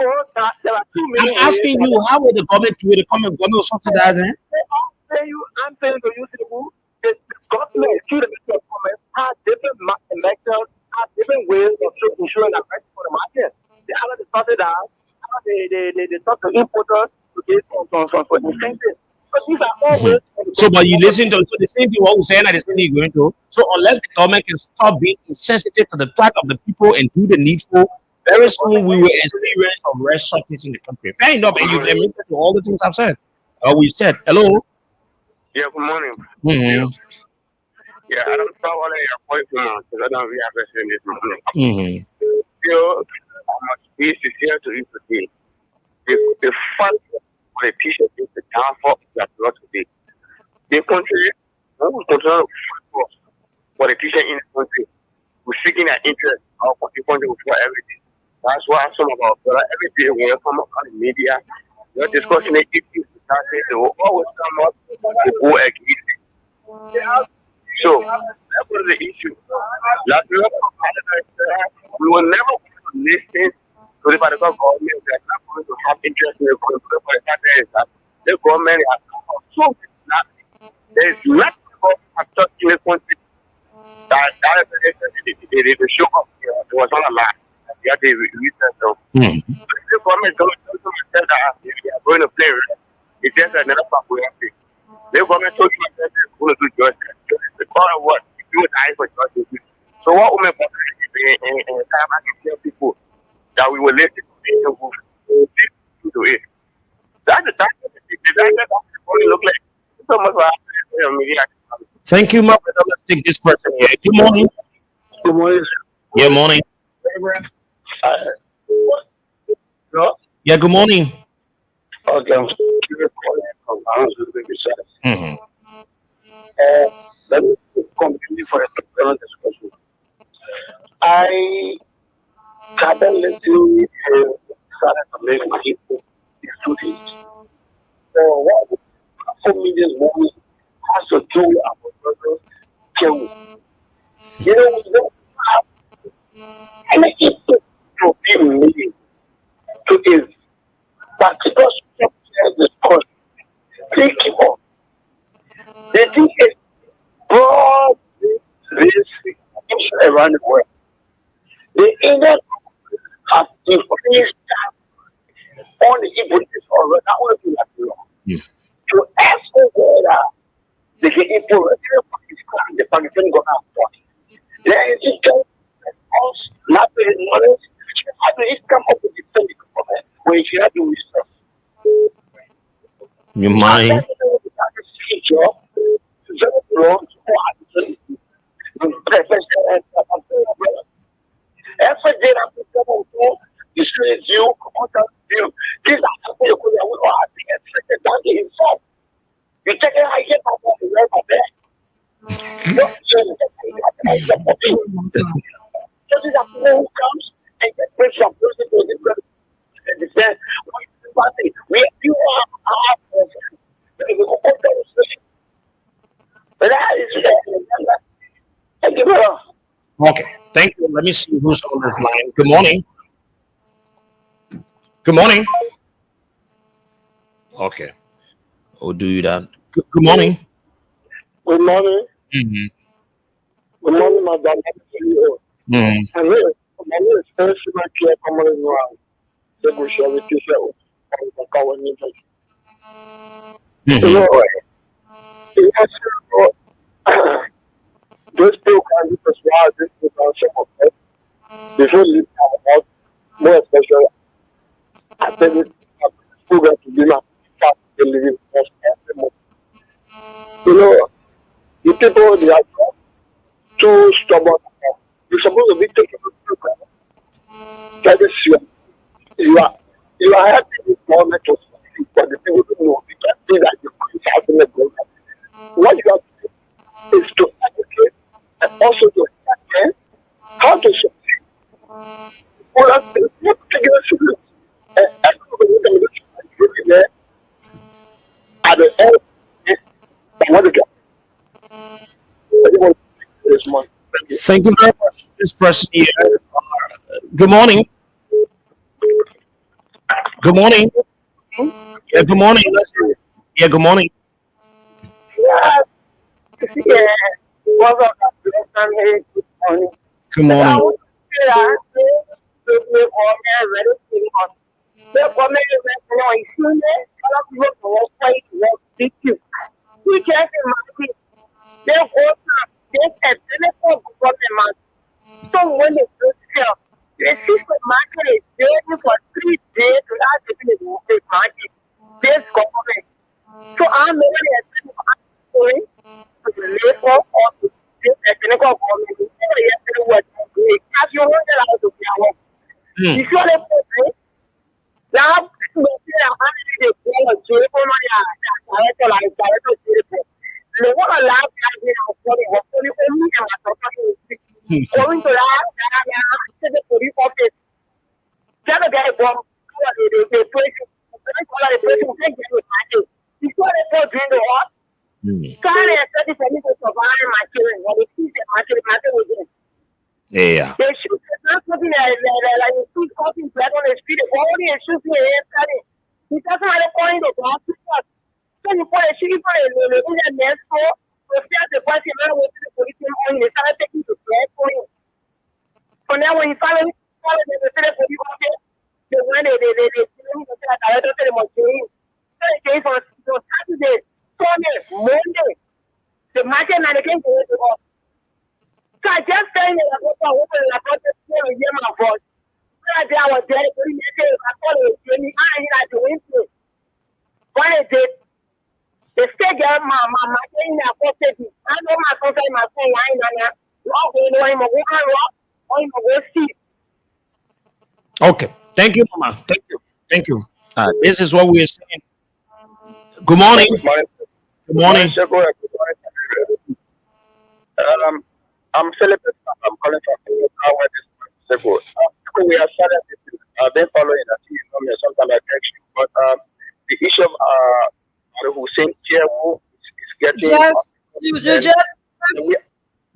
So that there are too I'm many ways asking that you, how will the government do it? The government will subsidize them? I'm saying to you, people, the government, through the Ministry of Commerce, has different methods, has different ways of ensuring that prices for the market. They either they sort it out, how they talk to importers to get some incentives. But these are all ways for the So, but you government. listen to so the same thing what we're saying and the same thing you're going to. So, unless the government can stop being insensitive to the plight of the people and do the needful, very soon we will experience a rest shortage in the country. Fair enough, and you've admitted to all the things I've said. We said hello. Yeah, good morning. Mm-hmm. Yeah, I don't know what your point because I don't really have this morning. Mm-hmm. Still, I must be sincere to you today. The fact that politicians is the downfall that not today. The country, who will control politicians in the country, we're seeking their interest, our country will for everything. That's why some of our brother every day when you come up on the media, you're discussing the issues, they will always come up to go against it. So that was the issue. Like we will never listen to the particular government that are not going to have interest in the country. But the fact is that the government has so nothing. There is nothing about have touched in the country that is the show up. It was not a lie. You have to research them. The government don't say that they are going to play. It's just another part we have to. The government told you that they're going to do justice. The call of what? You do it for justice. So what women and time I can tell people that we will listen to it and we'll listen to it. That's the time that it look like. So much for media. Thank you, my brother. Let's take this person here. Good morning. Good morning. Yeah, morning. No? Yeah, good morning. Okay, I'm calling from Mm-hmm. let me continue for a particular discussion. I haven't listened started to make my input these 2 days. So what for me this morning has to do with our brother Joe. You know, we don't have any input to be made to his particular discussion. Think about the thing is broad this around the world. The Indian have increased on the Ibunis already. I want to do that to ask whether they can implement Pakistan, the Pakistan government. There is just us not very knowledge. I think it come up with the same government where you have to research. You And mind? that's the feature. Very broad for every day that we come on phone, you say it's you, contact you. These are something you could have been expected down to himself. You take it, I get my phone to work on that. Don't say that I get my phone. So these are people who comes and get brings some person to the president. And they say, we are our president. We will contact the but that is thank you, brother. Okay. Thank you. Let me see who's on this line. Good morning. Good morning. Okay. We'll do that. Good morning. Good morning. Mm-hmm. Good morning, Madam. Mm. My name is Percy Makia Common Round. The bush of the teacher of the cover neighbors. You Mhm. know, those people can be persuaded this is also of it. They should live out more especially after this program to be not start the living first. You know, the people they are too stubborn. You're supposed to be taking the program. That is you are you are helping the government to succeed, but the people don't know. You can see that you are helping the government. What you have to do is to educate and also to understand how to succeed. Well, that's not taking a serious. And everybody can look there at the end of what they get. Everyone this month. Thank you. Thank you very much. This person here. Good morning. Good morning. Yeah, good morning. Yeah, good morning. Yeah, yeah. What's up? Good morning. Good But I morning. want to say that the government very serious. The government is like, you know, it's soon there. A lot of people go work fight work big you. You just imagine they go to this a benefit of government man. So when they go sell, the system market is waiting for 3 days without taking the market. This government. So I'm really going to the labor or to this technical government. Yesterday was as you know that I was to be at home. Mm. You sure they put it? Now, we see a hundred days for a joyful money. Director like director joyful. They want to laugh at me and sorry, what only and my property going to laugh at the police office. Tell the guy from the person, the person who can't get with my kid. You sure they put during the war? Mm. Sorry, I said for me to survive my children. When they see the market with Yeah. they shoot not something like you shoot something flat on the street, only and shoot me and study. He doesn't have a point of glass. So you put a shooting for a next for the person I went to the police on they started taking the flag for him. So now when you follow the police officer, they went they director to the machine. So it came for Saturday, Sunday, Monday. The market and the game to go. So I just saying that I was to hear my voice. When I was there, I thought it was me. I had to win to. When I did, the state girl, my thing that posted me. I know my cousin, my friend, I know. Rock, you know, I'm a woman rock, or I'm a go see. Okay. Thank you, Mama. Thank you. Thank you. This is what we are saying. Good morning. Good morning. Good Good morning, morning. Sheko. Good morning. I'm celebrating. I'm calling from our Sheko. We have started this. I've been following. I see you know me. Sometimes I text you, but the issue of Hussein Chairwo is getting. Just you And we,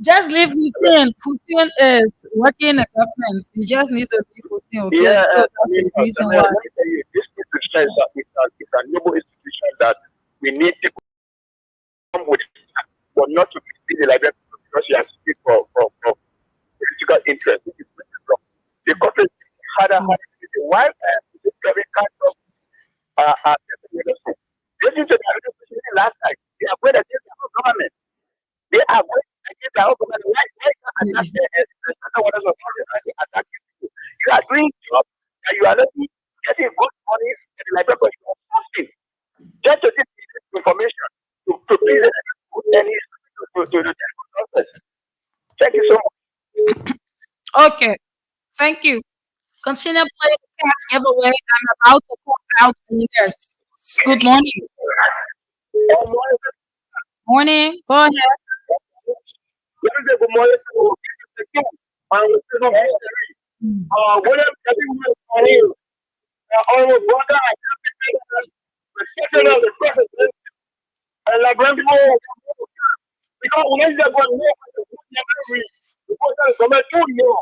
just leave Hussein. Hussein is working in the government. You just need to leave Hussein, okay? yeah, So I that's mean, the reason let why. me tell you, this institution is a noble institution that we need people to come with, but not to be the library because you have to speak for political interest. This is wrong. The corporate harder. Why is this very kind of listen to the administration last night? They are going against their own government. They are going against their own government. Why attack attack you? You are doing job and you are not getting good money and the library because you are fasting. Just to give information to please and to the process. Thank you so much. Okay, thank you. Continue playing the cash giveaway. I'm about to call out on you guys. Good morning. Morning. Go ahead. Good morning. Mm. What I'm telling you, our brother, I have to say that the second of the president, and like when people, because when they go to work, never read, because that's the matter, you know,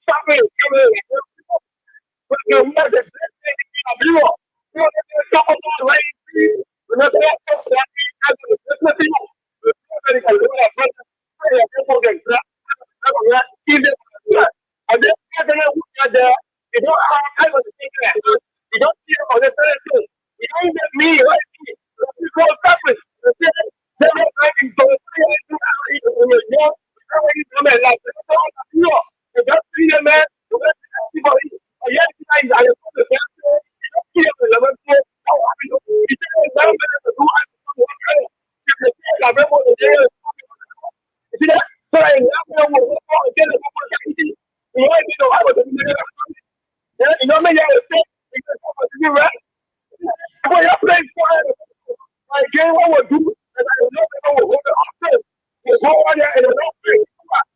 something is coming, but you know, the best thing is you know, there's something right, when they go to that, there's nothing else. The president can do that, but people get that, will do, and I know people will go to office. Will go out there and they don't pay.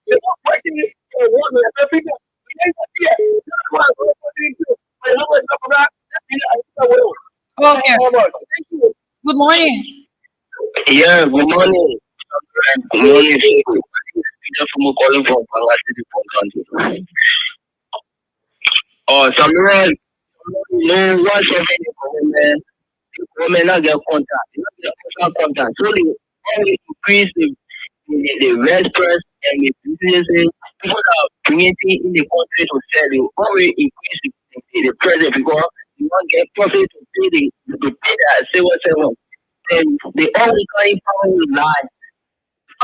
They are breaking it for one of the people. They ain't here. That's why I'm going to I know it's not that. I will. Okay. How much? Thank you. Good morning. Yeah, good morning. Good morning. Just from calling from Bangladesh. Oh, Samuel, no, what's happening, government? Government not get contact. Not contact. So they always increase the rest press and the businesses. People that are creating in the country to sell, they always increase the present because you want get profit to pay that civil servant. And they always trying to lie.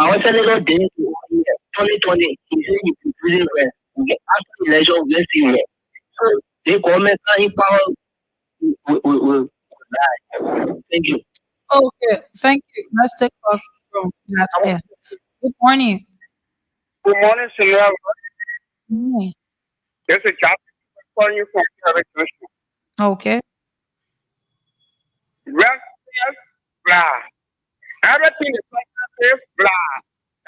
Our senator didn't do 2020. He said he's increasing rent. We get after the election, we'll see rent. So the government trying power will lie. Thank you. Okay. Thank you. Let's take us from that end. Good morning. Good morning, Senor. Mm, There's a job calling you from the okay. rest, blah. Everything is safe, blah.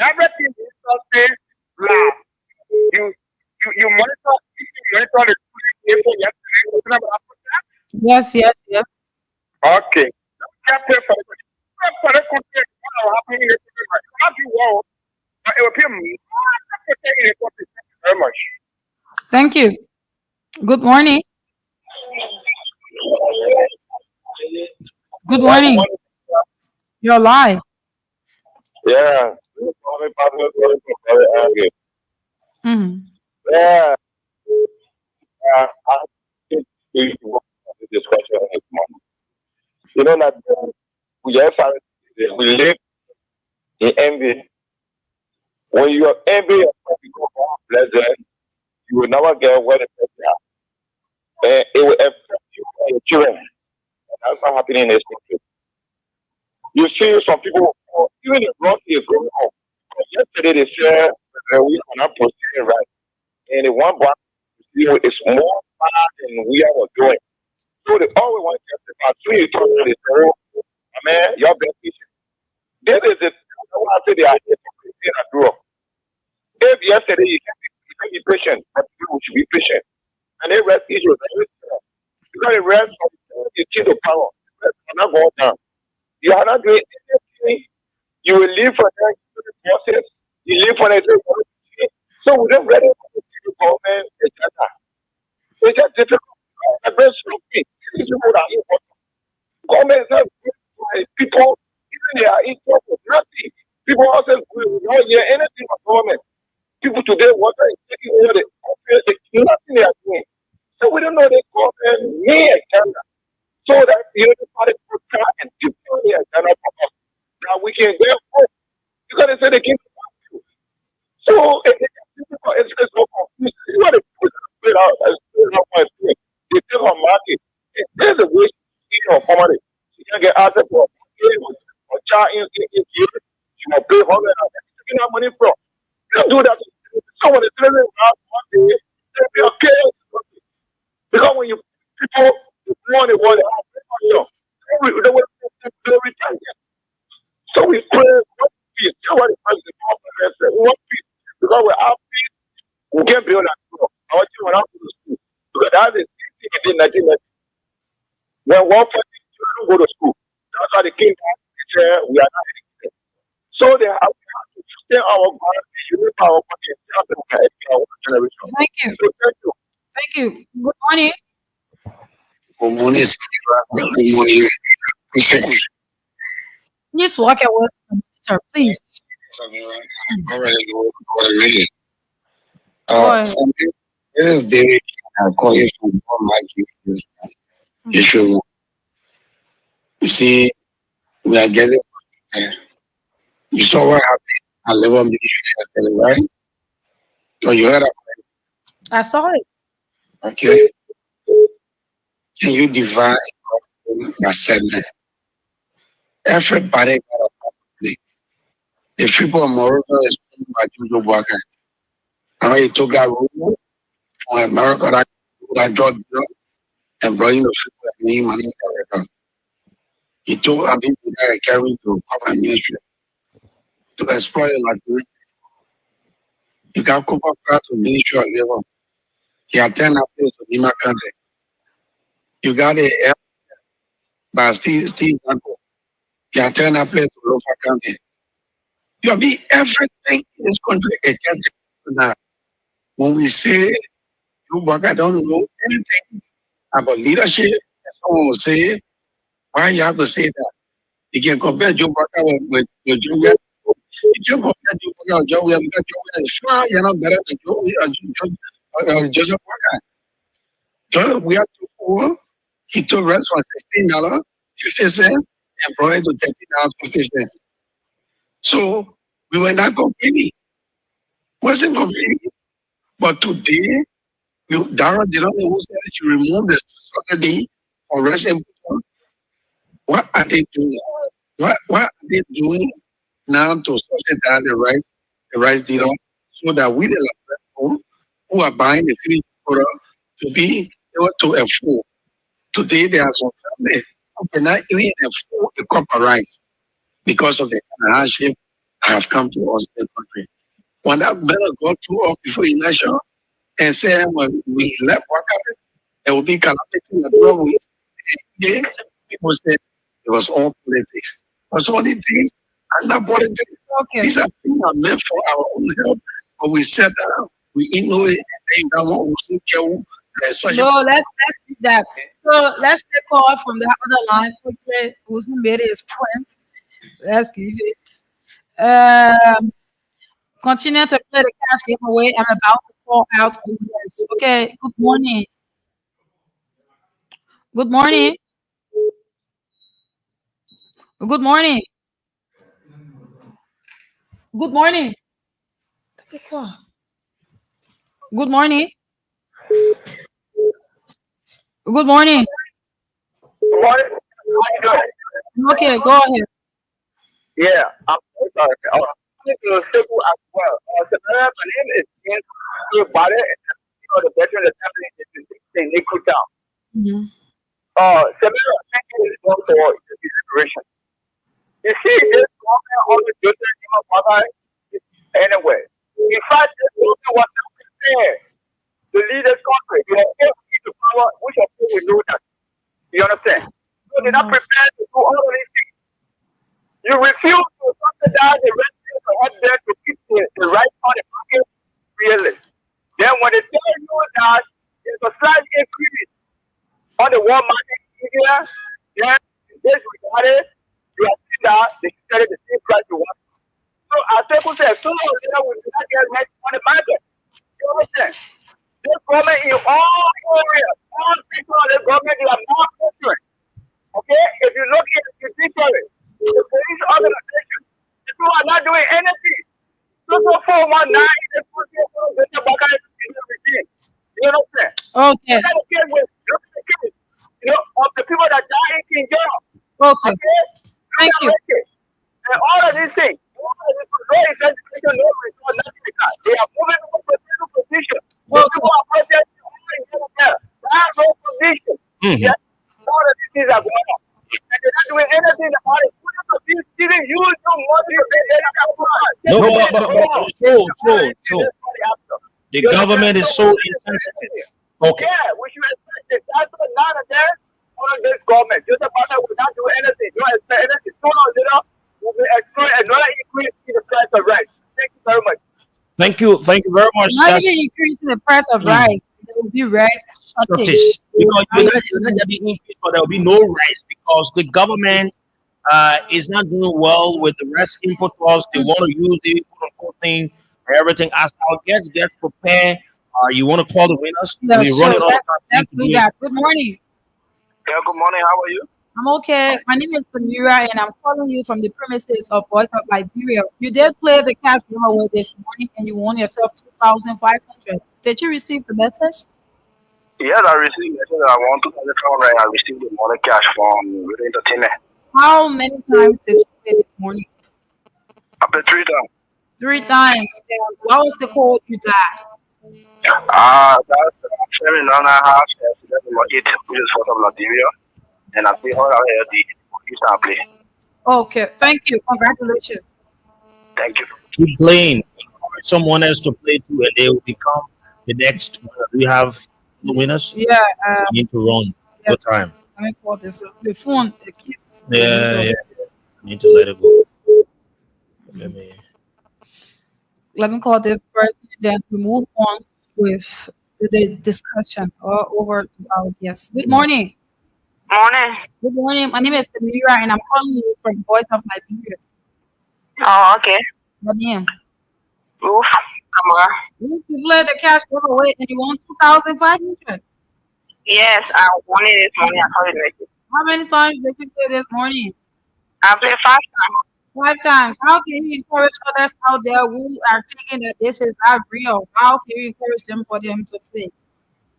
Everything is safe, blah. You monitor the people yesterday. Yes, yes, yes. Okay. Can't pay for it. For the country, what will happen in the country? How do you want? It will be Thank you very much. Thank you. Good morning. Good morning. You're live. Yeah. Mm. Yeah. I think we should work on this discussion this morning. You know that we live in envy. When you are envy of people who are pleasant, you will never get where the person are. And it will affect you and your children. And that's not happening in this country. You see some people, even the wrong is going on. Yesterday they said that we cannot proceed right. And the one boy is more bad than we are doing. So they always want to justify. So you talk to this, oh, man, you're being patient. This is the I say they are hypocrites in a draw. If yesterday you can be patient, but people should be patient. And they rest issues. Because the rest of the key to power. The rest cannot go down. You are not doing anything. You will live for the process. You live for the so we don't ready for the government, etc. It's just difficult. The best thing is people that are important. Government is not people, even they are equal for nothing. People also will not hear anything from government. People today, water is taking over the office, nothing they are doing. So we don't know the government may agenda. So that you know the party put and people the agenda for us. Now we can get hope. You gotta say they can you. So it's so confused. You gotta put it out as they take on market. There's a way to formality. You can get out of for or child in you will pay $100. Taking that money from. You don't do that. Someone is telling you one day, they'll be okay. Because when you people want it, they will return it. So we pray one peace. You know what the president said? One peace. Because without peace, we can't build that school. I want you to to the school. Because that's the same thing in 1990. When one person don't go to school, that's why the king said we are not educated. So they have to stay our God, use our money, and help them our generation. Thank you. So thank you. Thank you. Good morning. Good morning. Good morning. Please walk away from the monitor, please. Already. Go ahead. This is David. I call you from my issue. You see, we are getting. You saw what happened at Labor Ministry yesterday, right? So you heard about I saw it. it. Okay. Can you divide your segment? Everybody got a property. The people of Morocco is speaking by Jojo Baka. Now he took that rule from America that dropped and brought in the people and money in America. He told I think the guy carrying to corporate ministry to exploit like you got corporate to ministry of labor. He attend a place to Lima County. You got a by Steve Zanko. He attend a place to Lofa County. You have been everything in this country against now. When we say you work, I don't know anything about leadership, someone will say, why you have to say that? You can compare Joe Burger with Joe Webb. You can compare Joe Burger with Joe Webb because Joe Webb is far better than Joseph Burger. Joe, we are too poor. He took rest for $16.50 and brought it to $13.50. So we were not complaining. Wasn't complaining. But today, Dara did not know who said she removed the Saturday for rest and what are they doing? What are they doing now to subsidize the rice dealer so that we the people who are buying the finished product to be able to afford. Today there are some families who cannot even afford a cup of rice because of the hardship that have come to us in the country. When that better go through us before election and say when we left work, there will be calamity in the world. People said it was all politics. But some of these things are not politics. Okay. These are things that are meant for our own help. But we said that we ignore it and that one will still kill. No, let's do that. So let's take call from the other line quickly. Who's made his point? Let's leave it. Continue to play the cash giveaway. I'm about to call out winners. Okay. Good morning. Good morning. Good morning. Good morning. Take a call. Good morning. Good morning. What? How you doing? Okay, go ahead. Yeah, I'm so sorry. I'm to Cebu as well. My name is James Bade, and the veteran assembly in Niku Town. Mhm. Samira, thank you for the inspiration. You see, this government always does it in my father anyway. In fact, this government was not prepared to lead this country. You know, if we to power, we should people know that. You understand? So they're not prepared to do all of these things. You refuse to subsidize the residents to help them to keep the right on the market really. Then when they tell you that there's a slight increase on the world market here, then in this regard, you are seeing that they should sell it the same price you want. So as people say, sooner or later we will not get right on the market. You understand? This government in all areas, all sectors of the government, they are more concerned. Okay? If you look at the judiciary, the police organization, the people are not doing anything. Look at 419, they put the back in the regime. You understand? Okay. Look at the case with, look at the case, of the people that die in King John. Okay. Okay? Thank you. And all of these things, all of this, no investigation, no result, nothing like that. They are moving from position to position. The people are protesting all in there. There are no position. Yes? All of these things are going on. And they're not doing anything about it. These didn't use no money. No, but the government is so insensitive. Okay. Yeah, we should expect the that's none of them on this government. Just the partner will not do anything. Don't expect anything. Sooner or later, we will expect another increase in the price of rice. Thank you very much. Thank you very much. Not even increasing the price of rice. There will be rice shortage. Because you're not going to be increased, but there will be no rice because the government is not doing well with the rest input costs. They want to use the quote unquote thing and everything. As our guests get prepared, you want to call the winners? Yeah, We're sure. running out of time Let's to do do it. that. Good morning. Yeah, good morning. How are you? I'm okay. My name is Samira, and I'm calling you from the premises of Voice of Liberia. You did play the cash giveaway this morning, and you won yourself 2,500. Did you receive the message? Yes, I received it. I want to I received the money cash from Video Entertainment. How many times did you play this morning? I played 3 times. 3 times. And what was the code you dialed? That's 7 and a half, 11 or 8, which is sort of Liberia. And I see how I had the This our play. Okay, thank you. Congratulations. Thank you. Keep playing. Encourage someone else to play too, and they will become the next winner. Do you have the winners? Yeah, You need to run. Your yes. time. Let me call this. The phone it keeps ringing. Yeah, yeah. You need to let it go. Let me. Let me call this person. Then we move on with the discussion or over to our guest. Good morning. Morning. Good morning. My name is Samira, and I'm calling you from Voice of Liberia. Oh, okay. What name? Oof. Come on. You let the cash go away, and you want 2,500. Yes, I wanted this morning. I called it. How many times did you play this morning? I played 5 times. 5 times. How can you encourage others out there who are thinking that this is not real? How can you encourage them for them to play?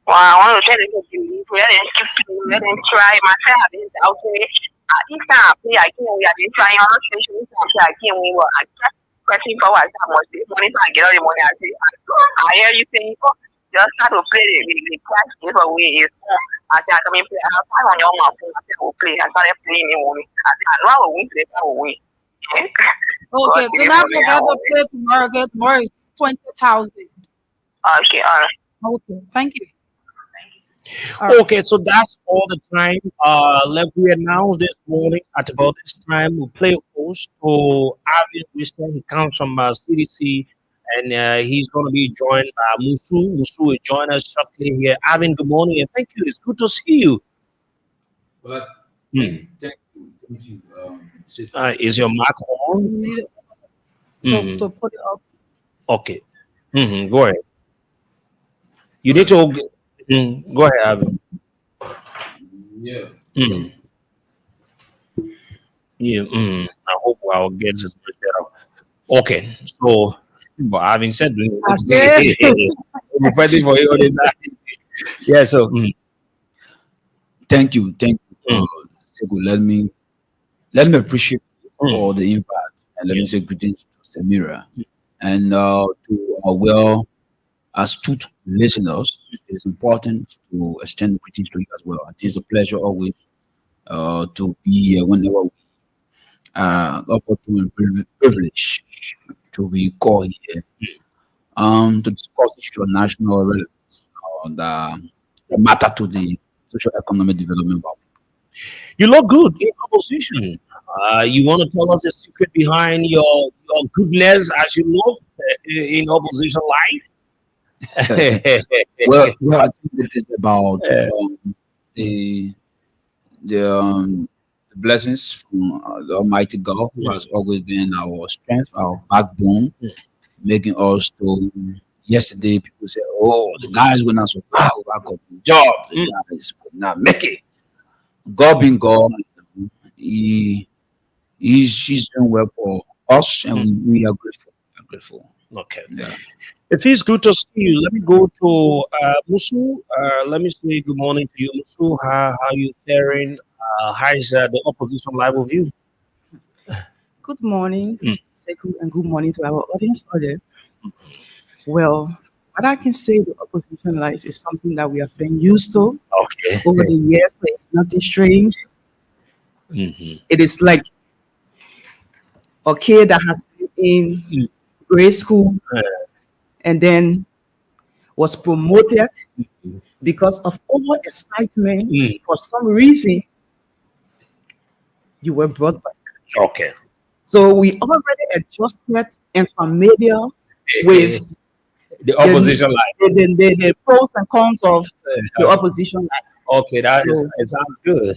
Well, I want to tell them to believe. Let them try. My friend have been out there. Each time I play, I can't. We have been trying all station. Each time I play, I can't win. Well, I just pressing forward that much. This morning, so I get all the money. I say, I hear you saying, oh, just start to play the cash giveaway is. I said, I come in play. I have 500 on my phone. I said, we'll play. I started playing the morning. I said, I know I will win today. I will win. Okay, so now we got to play tomorrow. Okay, tomorrow is 20,000. Okay, all right. Okay, thank you. All right. Okay, so that's all the time. Like we announced this morning at about this time, we play a host to Avi Wisdom. He comes from CDC, and he's going to be joined by Musu. Musu will join us shortly here. Avin, good morning, and thank you. It's good to see you. Well, Hmm. thank you. Is your mic on? You need Mhm. to put it up. Okay. Go ahead. You need to go ahead, Avin. Yeah. Mhm. Yeah. I hope I'll get this much better. Okay, so but having said I said, we're fighting for you all this time. Yeah, so Thank you. mm, Sego. Let me appreciate you mm, for the invite, and let yeah, me say greetings to Samira and to our well astute listeners. It is important to extend greetings to you as well. It is a pleasure always to be here whenever we are opportune and privileged to be called here to discuss issues of national relevance that matter to the social economic development of our you look good in opposition. You want to tell us the secret behind your goodness as you look in opposition people. life? Well, I think it is about Uh, the the blessings from the Almighty God, who has always been our strength, our backbone, making us to. Yesterday, people said, "Oh, the guys will not survive. I got the job. The mm, guys could not make it." God being God, He He's doing well for us, and mm. we are grateful. We are grateful. Okay. Yeah. It feels good to see you. Let me go to Musu. Let me say good morning to you, Musu. How you faring? How is the opposition live with you? Good morning, Mm, Seku, and good morning to our audience out there. Well, what I can say, the opposition life is something that we have been used to okay. over the years, so it's nothing strange. hmm It is like a kid that has been in grade school and then was promoted because of over excitement. Mm, For some reason, you were brought back. okay. So we already adjusted and familiar with The the, opposition line. the pros and cons of the Uh, opposition life. okay, So it sounds good,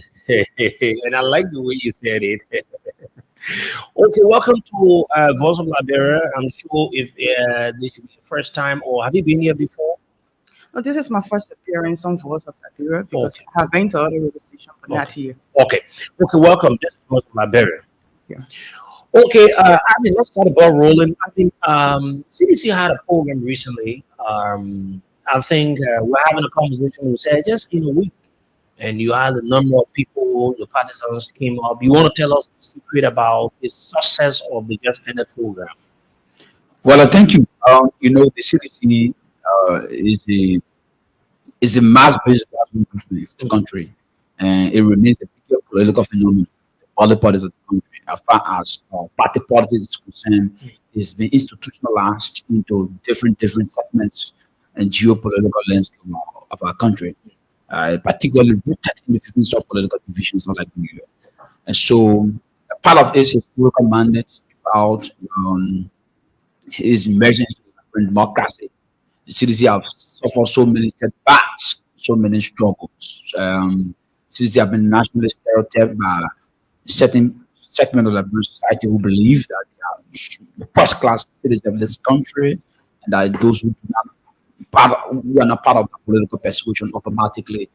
and I like the way you said it. Okay, welcome to Voice of Liberia. I'm sure if this should be the first time, or have you been here before? well, this is my first appearance on Voice of Liberia because Okay, I have been to other radio stations, but not okay, here. okay, okay. Welcome. This is Voice of Liberia. Yeah. Okay, I mean, let's start the ball rolling. I think CDC had a program recently. I think we're having a conversation. We said just in a week, and you had a number of people, your partisans came up. You want to tell us the secret about the success of the Just Ended program? Well, I thank you. The CDC is a mass-based grassroots movement in the country, and it remains a peculiar political phenomenon. other parts of the country. As far as party politics is concerned, it's been institutionalized into different segments and geopolitical landscape of our country, particularly rooted in the 15 political divisions like New York. And so, a part of its historical mandate throughout his emergence in democracy, the CDC have suffered so many setbacks, so many struggles. CDC have been nationally stereotyped by certain segment of the British society who believe that they are the first class citizens of this country, and that those who are not part of the political persuasion automatically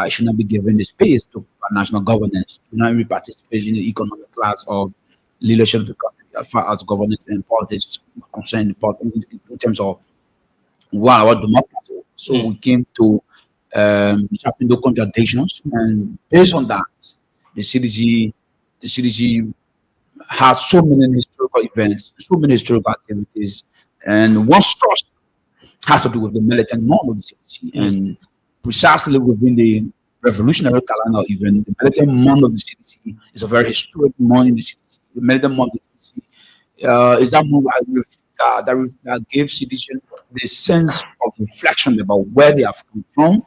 should not be given the space to national governance, to not be participate in the economic class or leadership of the country as far as governance and politics is concerned in terms of what democracy. So we came to sharpen the contradictions, and based on that, the CDC had so many historical events, so many historical activities, and one source has to do with the militant month of the CDC, and precisely within the revolutionary calendar, even the militant month of the CDC is a very historic month in the CDC. The militant month of the CDC is that move that gave citizens the sense of reflection about where they have come from,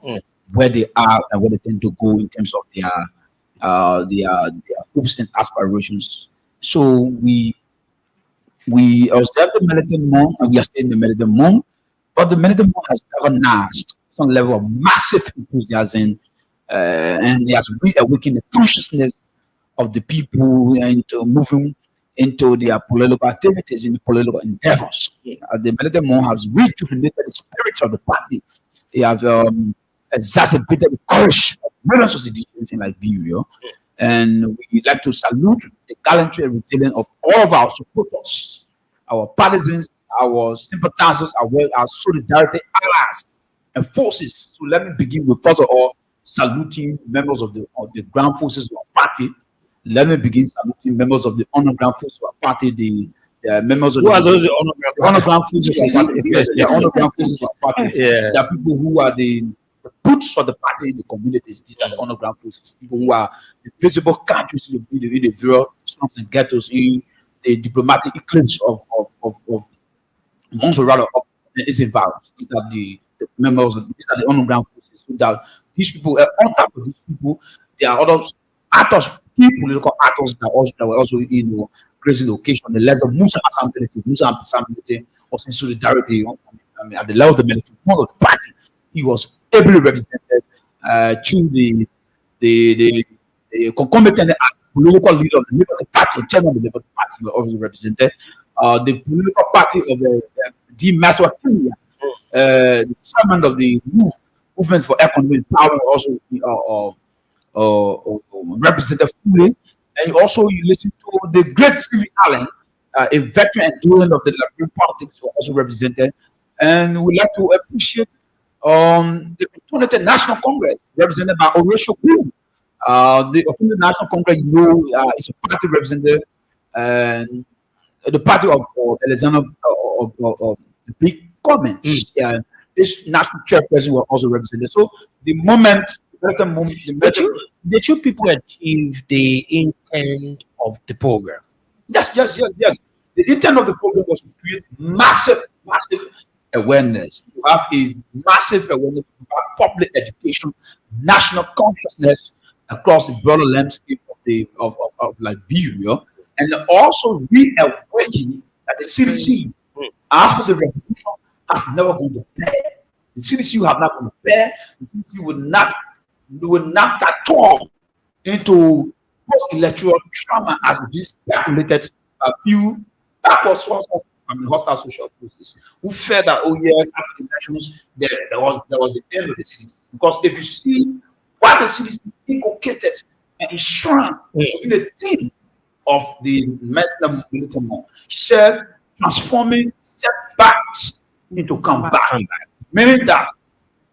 where they are, and where they tend to go in terms of their hopes and aspirations. So we observe the militant month, and we are still in the militant month, but the militant month has galvanized some level of massive enthusiasm, and it has reawakened the consciousness of the people into moving into their political activities, in the political endeavors. The militant month has rejuvenated the spirit of the party. They have exacerbated the courage of millions of citizens in Liberia. And we like to salute the gallantry and resilience of all of our supporters, our partisans, our sympathizers, as well as solidarity allies and forces. So let me begin with, first of all, saluting members of the ground forces of our party. Let me begin saluting members of the underground forces of our party, the members of Who are those the underground forces of our party. The underground forces of our party. Yeah. There are people who are the boots of the party in the communities. These are the underground forces. People who are the visible countries in the various slums and ghettos, in the diplomatic eclipse of amongst or rather of its environment. These are the members of these are the underground forces. So that these people, on top of these people, there are other actors, political actors that were also gracing the occasion. The less of Musa Asambly, was in solidarity at the level of the military of the party. He was ably represented through the concomitant as political leader of the Liberty Party, chairman of the Liberty Party, were also represented. The political party of the D. Maswa Kenya, the chairman of the movement for economic power, also represented fully. And you listen to the great Stevie Allen, a veteran and doyen of the Liberian politics, were also represented. And we like to appreciate the Opportunity National Congress, represented by Horatio Groom. The Opportunity National Congress, is a party represented, and the party of Alexander of Big Comments. This national chairperson was also represented. So the Did you people achieve the intent of the program? Yes. The intent of the program was to create massive awareness. To have a massive awareness about public education, national consciousness across the broader landscape of Liberia, and also reawakening that the CDC after the revolution has never gone to bed. The CDC have not gone to bed. The CDC will not at all into post-electoral trauma as this speculated a few backward sources from the hostile social forces who felt that, oh yes, after the elections there was the end of the CDC. Because if you see what the CDC inculcated and enshrined in the theme of the national military law, said transforming setbacks into comeback. Meaning that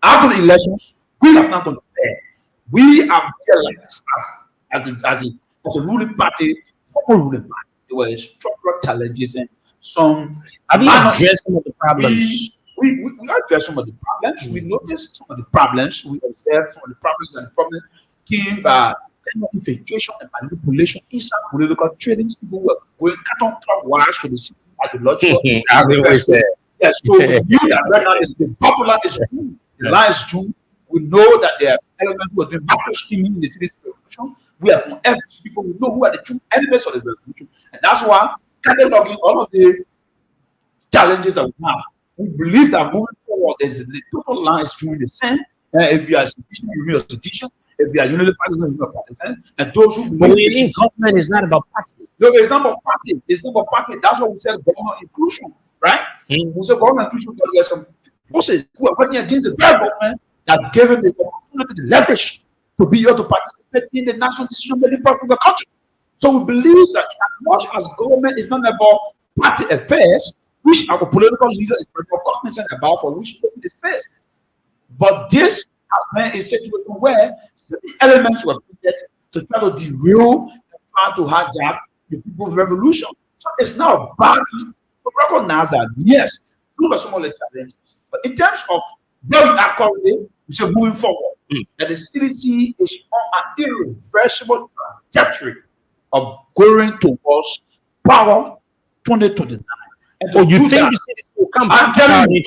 after the elections, we have not gone to bed. We have realized as a ruling party, former ruling party, there were structural challenges and some. Have you addressed some of the problems? We addressed some of the problems. We noticed some of the problems. We observed some of the problems, and the problems came by attempt of infiltration and manipulation inside political trading. People were going counterclockwise to the city at the Lord Church. I always say. Yes, so we knew that right now the popular is doomed. The lie is doomed. We know that there are elements who are doing macro scheming in the city's revolution. We have unearthed these people. We know who are the true elements of the revolution. And that's why, cataloging all of the challenges that we have, we believe that moving forward, there's a total lines doing the same. If you are a citizen, you remain a citizen. If you are unity partisan, you are partisan. And those who But we think government is not about party. no, it's not about party. It's not about party. That's what we said government inclusion, right? We say government inclusion because there are some forces who are working against the very government that gave them the opportunity, the leverage to be able to participate in the national decision-making process of the country. So we believe that as much as government is not about party affairs, which our political leader is very cognizant about, for which they face. But this has been a situation where certain elements were put to try to derail and try to hijack the people's revolution. So it's now bad to recognize that, yes, those are some of the challenges. But in terms of where we are currently, we say moving forward, that the CDC is on an irreversible trajectory of going towards power 2029. And Oh, you think that, the city will come I'm back telling you,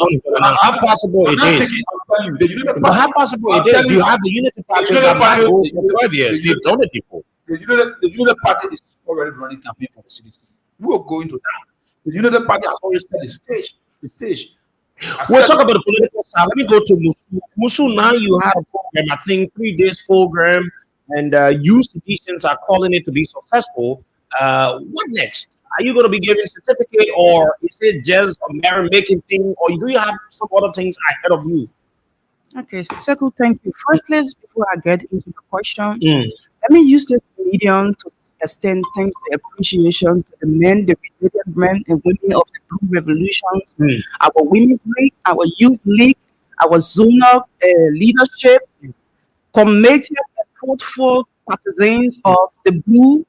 how possible I'm it not is? taking, I'm telling you, the Unity But how Party, possible I'm it is? telling You have the Unity Party Unity that might Party- go for 12 years. They've done it before. the Unity Party is already running campaign for the CDC. We will go into that. The Unity Party has always set the stage. The stage. We'll talk about the political side. Let me go to Musu. Musu, now you have a program, I think 3 days program, and you citizens are calling it to be successful. What next? Are you going to be giving certificate, or is it just a merit-making thing, or do you have some other things ahead of you? Okay, so Sekou, thank you. Firstly, before I get into the question, let me use this medium to extend thanks and appreciation to the men, the resilient men and women of the Blue Revolutions, our Women's League, our Youth League, our zonal leadership, committed and fruitful partisans of the Blue.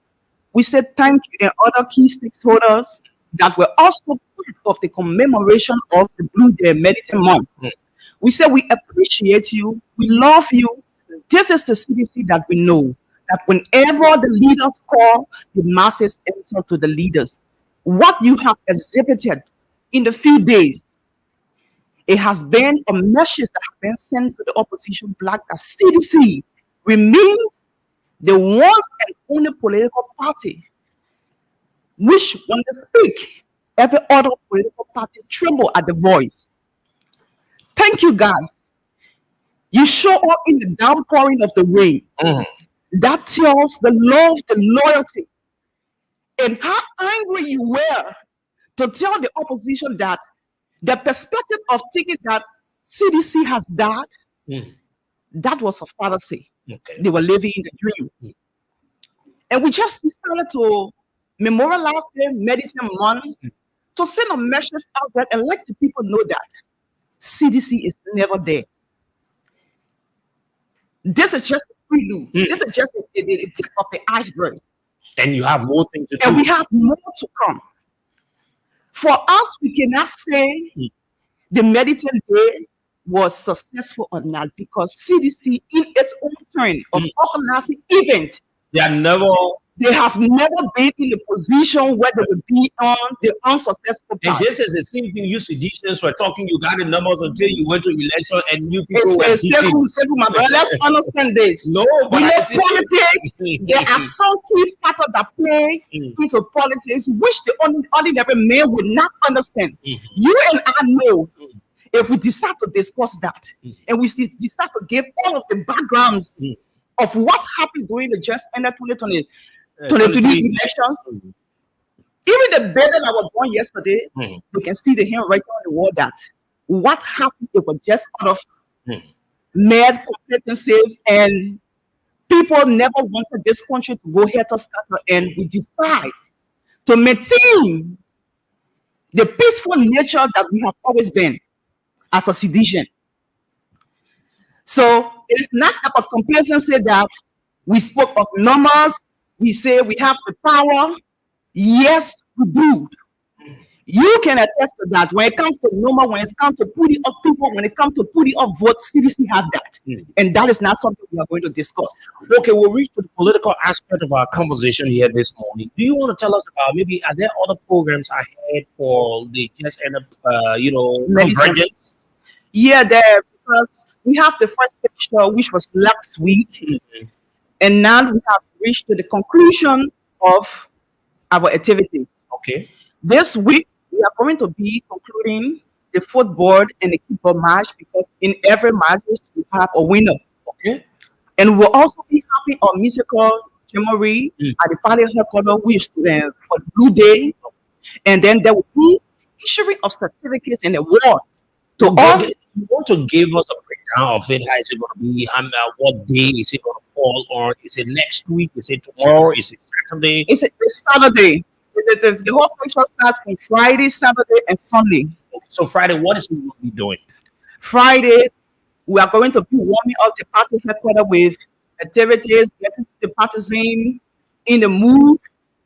We said thank you and other key stakeholders that were also part of the commemoration of the Blue Day Meditation Month. We say we appreciate you, we love you. This is the CDC that we know, that whenever the leaders call, the masses answer to the leaders. What you have exhibited in the few days, it has been a message that has been sent to the opposition bloc that CDC remains the one and only political party which, when they speak, every other political party tremble at the voice. Thank you, guys. You show up in the downpouring of the rain. That tells the love, the loyalty, and how angry you were to tell the opposition that the perspective of thinking that CDC has died, that was a fallacy. Okay. They were living in the dream. And we just decided to memorialize them, meditate money, to send a message out there and let the people know that CDC is never there. This is just a prelude. This is just the tip of the iceberg. And you have more things to And do. we have more to come. For us, we cannot say the Meditation Day was successful or not because CDC, in its own turn of organizing events, they have never been in a position where they will be on the unsuccessful And path. this is the same thing you seditions were talking. You got the numbers until you went to election and you people were It's beating. simple, my brother. Let's understand this. No, We but know I see- politics. There are some key factors that play into politics, which the ordinary man would not understand. You and I know if we decide to discuss that and we decide to give all of the backgrounds of what happened during the just ended 2023 elections. Even the baby that was born yesterday, we can see the handwriting on the wall that what happened, it was just out of mad complacency, and people never wanted this country to go helter-skelter, and we decide to maintain the peaceful nature that we have always been as a citizen. So it's not about complacency that we spoke of numbers. We say we have the power. Yes, we do. You can attest to that. When it comes to number, when it comes to putting up people, when it comes to putting up votes, CDC have that. And that is not something we are going to discuss. Okay, we'll reach to the political aspect of our conversation here this morning. Do you want to tell us about maybe are there other programs ahead for the just end up, Medicine. convergence? Yeah, there, because we have the first picture, which was last week, and now we have reached to the conclusion of our activities. Okay. This week, we are going to be concluding the football and the keeper match because in every match we have a winner. Okay. And we'll also be having a musical jamboree at the party headquarters for Blue Day. And then there will be issuing of certificates and awards to all. You want to give us a breakdown of it? How is it going to be? What day is it going to fall on? Is it next week? Is it tomorrow? Is it Saturday? It's Saturday. The whole function starts from Friday, Saturday, and Sunday. So Friday, what is it going to be doing? Friday, we are going to be warming up the party headquarters with activities, getting the partisans in the mood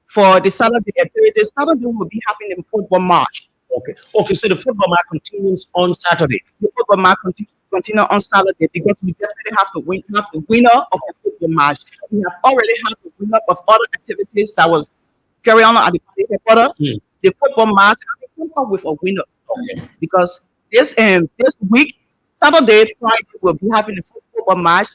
for the Saturday activities. Saturday, we'll be having a football match. Okay. Okay, so the football match continues on Saturday. The football match continue on Saturday because we definitely have the winner of the football match. We have already had the winner of other activities that was carried on at the party headquarters. The football match, we come up with a winner. Okay. Because this week, Saturday, Friday, we'll be having a football match.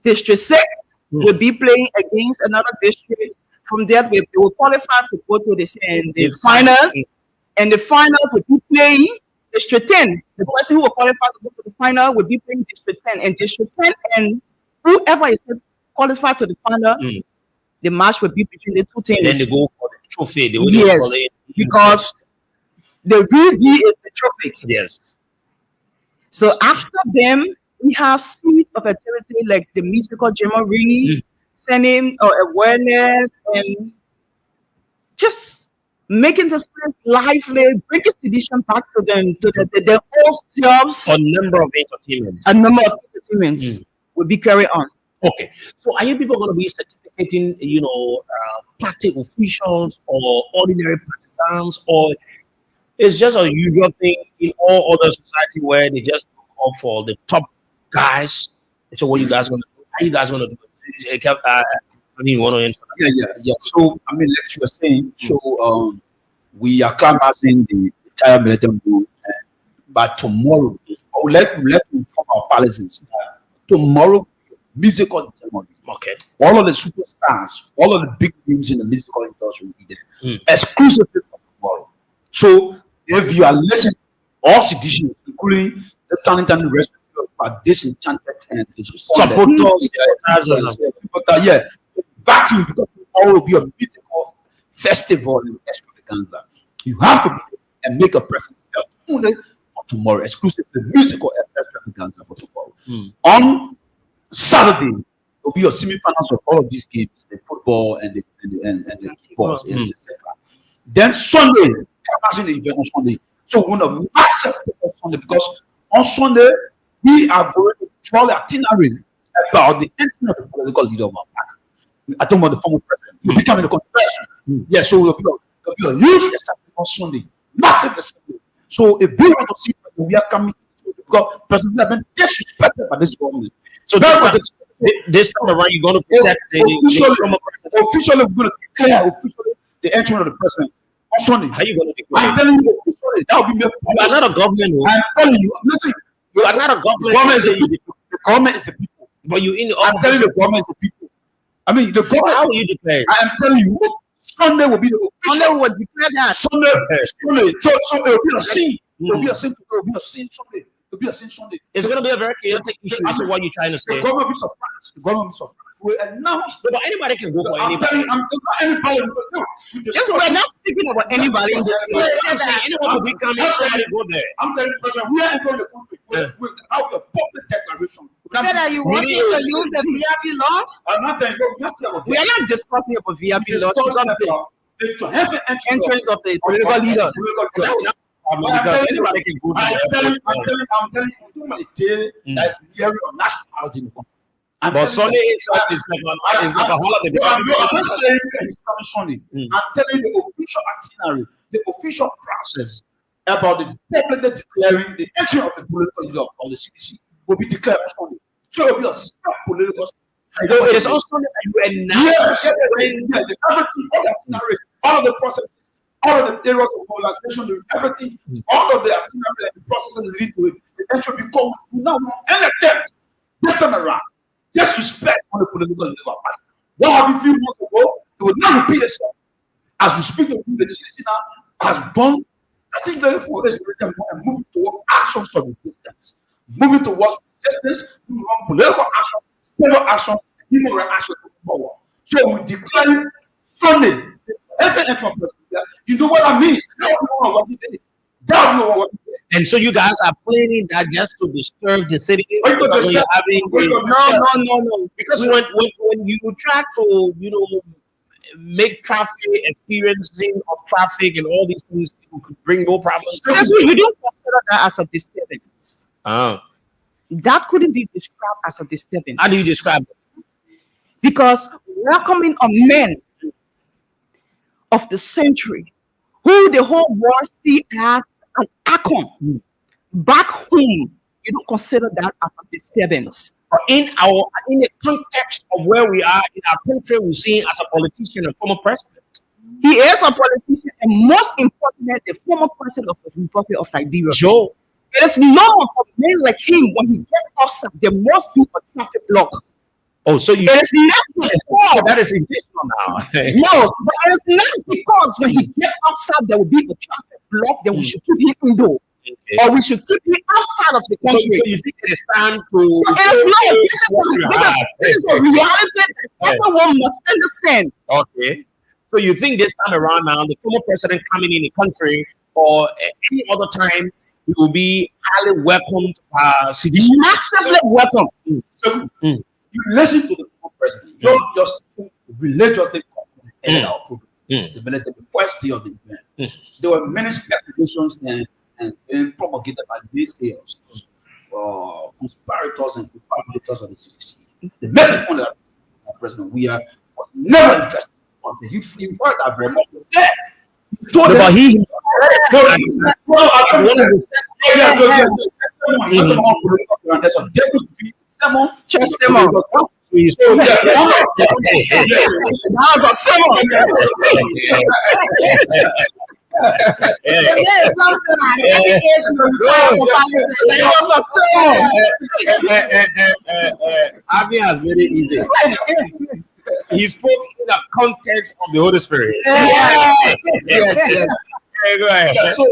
District 6 will be playing against another district. From there, they will qualify to go to the finals. And the finals will be playing District 10. The person who will qualify to go to the final will be playing District 10. And District 10 and whoever is qualified to the final, the match will be between the two teams. And then they go for the trophy. Yes, because the real deal is the trophy. Yes. So after them, we have series of activity like the musical jamboree, sending awareness, and just making this place lively, bringing sedition back to them, to their old selves. A number of entertainments. A number of entertainments will be carried on. Okay. So are you people going to be certificating, party officials or ordinary partisans, or it's just a usual thing in all other society where they just call for the top guys? So what you guys going to do? How you guys going to do it? You want to answer that? Yeah. So, like you were saying, we are canvassing the entire military group, but tomorrow, I would like to inform our partisans. Tomorrow, musical ceremony. Okay. All of the superstars, all of the big names in the musical industry will be there, exclusively for tomorrow. So, if you are listening, all seditions, including the talented rest of this enchanted and supporters, back to you, because tomorrow will be a musical festival in extravaganza. You have to be there and make a presence only for tomorrow, exclusively musical extravaganza for tomorrow. On Saturday, there will be a semi-finals of all of these games, the football and the balls, etc. Then Sunday, passing the event on Sunday. So we want a massive on Sunday, because on Sunday we are going to tell the itinerary about the entry of the political leader of our party. I talking about the former president. He'll be coming to controversy. Yeah, so there'll be a huge assembly on Sunday, massive assembly. So if we want to see president, we are coming because president has been disrespected by this government. So that's this time around, you're going to protect officially we're going to declare the entry of the president on Sunday. How you going to declare? I'm telling you, officially, that will be you are not a government. I'm telling you, listen. You are not a government. The government is the people. But you in the I'm telling you, the government is the people. I mean, the government. How will you declare? I am telling you, Sunday will be the Sunday will declare that. Sunday. So it will be a scene. It will be a scene. It will be a scene Sunday. It will be a scene Sunday. It's going to be a very chaotic issue. This is what you're trying to say. The government will be surprised. The government will be surprised. We announce. But anybody can go for anybody. I'm not anybody. No. Yes, we're not speaking about anybody. Anyone will be coming. Somebody go there. I'm telling you, President, we are entering the country without a public declaration. You said that you want to use the VIP launch? I'm not telling you. We are not discussing about VIP launch. It's a heavy entrance of the political leader. Anybody can go there. I'm telling you, I'm talking about a day that's near a national. But Sunday is like a holiday. I'm not saying it's coming Sunday. I'm telling you the official itinerary, the official process about the publicly declaring the entry of the political leader of the CDC will be declared on Sunday. So it will be a step political. No, it is on Sunday that you announce Everything, all the itinerary, all of the processes, all of the areas of mobilization, everything, all of the itinerary and the processes leading to it, the entry will be called now and attempt this time around. Disrespect on the political leader. What happened a few months ago, it will not repeat itself. As we speak, the CDC now has done, particularly for this and moving towards actions of resistance, moving towards resistance, moving from political action, civil action, human rights action forward. So we declare Sunday, every entry of president. You know what that means? That know what we did. That know what we did. And so you guys are planning that just to disturb the city. When you're having no. Because when you try to make traffic experiencing of traffic and all these things, you could bring no problems. We don't consider that as a disturbance. Oh. That couldn't be described as a disturbance. How do you describe it? Because welcoming a man of the century who the whole world see as an icon back home, you don't consider that as a disturbance. In the context of where we are in our country, we're seeing as a politician and former president. He is a politician, and most importantly, the former president of the Republic of Liberia. Joe. It is normal for men like him when he gets outside, there must be a traffic block. Oh, so you it is not because that is intentional now. No, but it is not because when he gets outside there will be a traffic block, then we should keep him indoor. Okay. Or we should keep him outside of the country. So you think it is time to so this is a reality that everyone must understand. Okay. So you think this time around now, the former president coming in the country or any other time, he will be highly welcomed, massively welcome. You listen to the former president. You don't just religiously the military, the first day of the event. There were many speculations and propagated by these chaos, conspirators and propagators of the CDC. The message from the president, we are was never interested. You heard that very much. But he there's a difference between someone just someone. He's Abby has made it easy. He spoke in the context of the Holy Spirit. Yes. Go ahead. So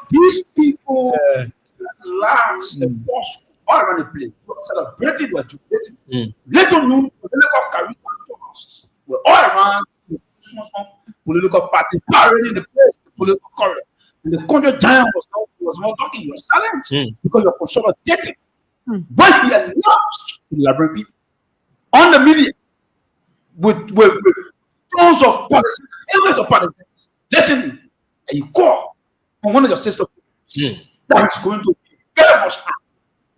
these people lax the boss all around the place. Celebrating or jubilating. Later noon, political career were all around the political party parading the place, the political corridor. And the country giant was not talking, he was silent because you're consolidating. When he announced to the Liberian people on the media with tons of partisans, hundreds of partisans, listening, and you call on one of your sisters that is going to be very much hard.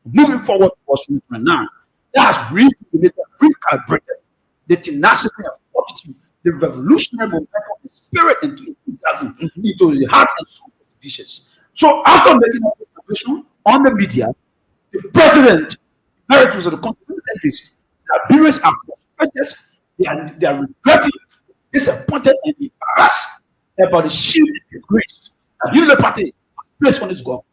Moving forward towards 2029, that has recalibrated the tenacity and fortitude, the revolutionary momentum, the spirit into enthusiasm, into the hearts and soul of the dishes. So after making that declaration on the media, the president, narratives of the continent, this Liberians are frustrated, they are regretting, disappointed, and embarrassed about the sheer disgrace that the party has placed on this government.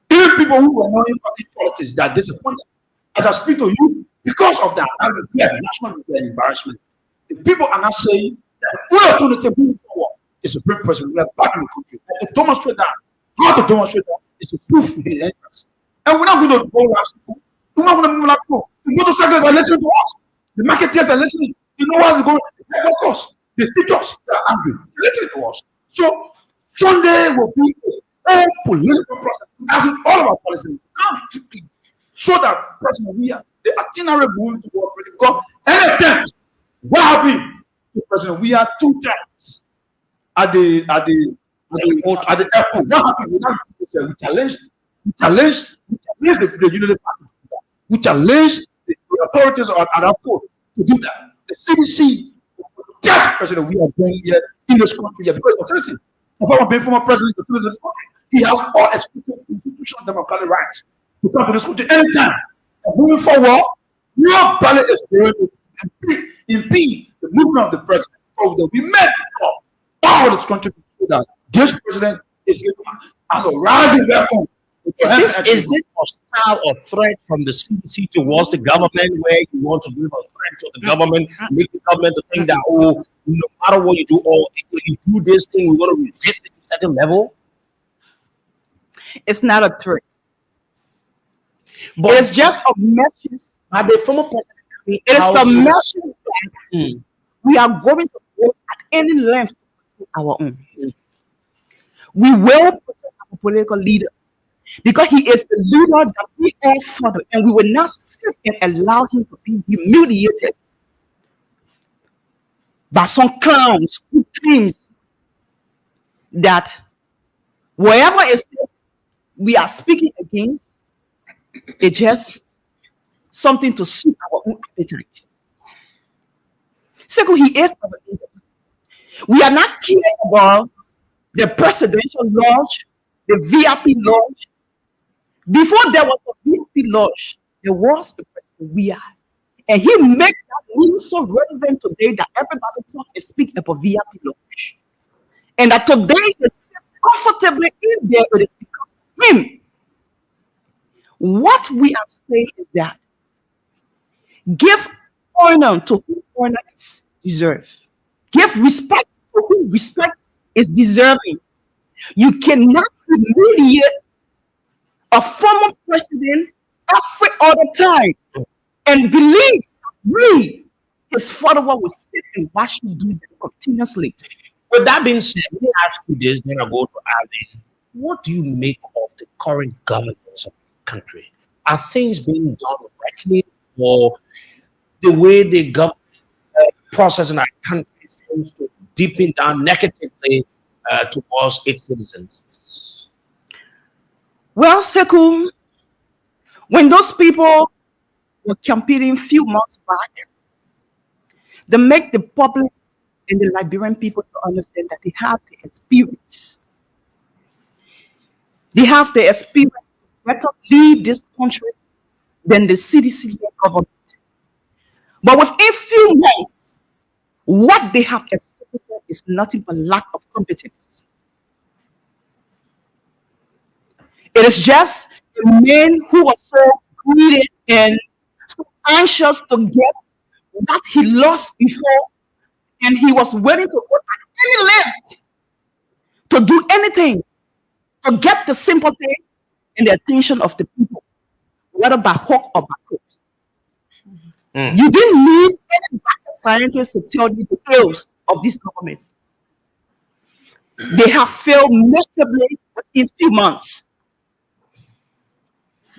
Even people who were not in public politics that are disappointed. As I speak to you, because of that, national embarrassment, the people are not saying that one alternative moving forward is to bring president back in the country. And to demonstrate that, how to demonstrate that is to prove his interest. And we're not going to go last people. We're not going to move like people. The motorcyclists are listening to us. The marketeers are listening. You know what is going on? Of course, the teachers are angry. They're listening to us. So Sunday will be a political process, as in all of our policies come, so that President Weah, the itinerary moving toward political and attempt. What happened to President Weah 2 times at the airport? What happened? We challenged the unity party. We challenged the authorities at our port to do that. The CDC protect President Weah being here in this country because of citizen. former president, he has all exclusive constitutional democratic rights to come to this country anytime. Moving forward, nobody is going to impede the movement of the president. So we made all of this country to see that this president is given a rising welcome. Is this hostile or threat from the CDC towards the government, where you want to give a threat to the government, make the government to think that, oh, no matter what you do, or if you do this thing, we're going to resist it to a certain level? It's not a threat. But It's just a message. are the former president coming It is out the to- message that we are going to go at any length to protect our own. We will protect our political leader because he is the leader that we all follow, and we will not sit and allow him to be humiliated by some clowns who claims that whatever is said, we are speaking against. It's just something to suit our own appetite. Second, he is our leader. We are not caring about the presidential launch, the VIP launch. Before there was a VIP launch, there was a president we are. And he made that news so relevant today that everybody talk and speak about VIP launch. And that today they sit comfortably in there, it is because of him. What we are saying is that give honor to who honor is deserved. Give respect to who respect is deserving. You cannot humiliate a former president every other time and believe that we, his follower, will sit and watch him do that continuously. With that being said, let me ask you this, then I'll go to Alvin. What do you make of the current governance of the country? Are things being done correctly, or the way the government process in our country seems to deepen down negatively towards its citizens? Well, Sekou, when those people were campaigning few months back, they make the public and the Liberian people to understand that they have the experience. They have the experience to better lead this country than the CDC government. But within few months, what they have exhibited is nothing but lack of competence. It is just a man who was so greedy and so anxious to get what he lost before, and he was willing to go at any length to do anything to get the sympathy and the attention of the people, whether by hook or by crook. You didn't need any scientists to tell you the ills of this government. They have failed miserably in few months.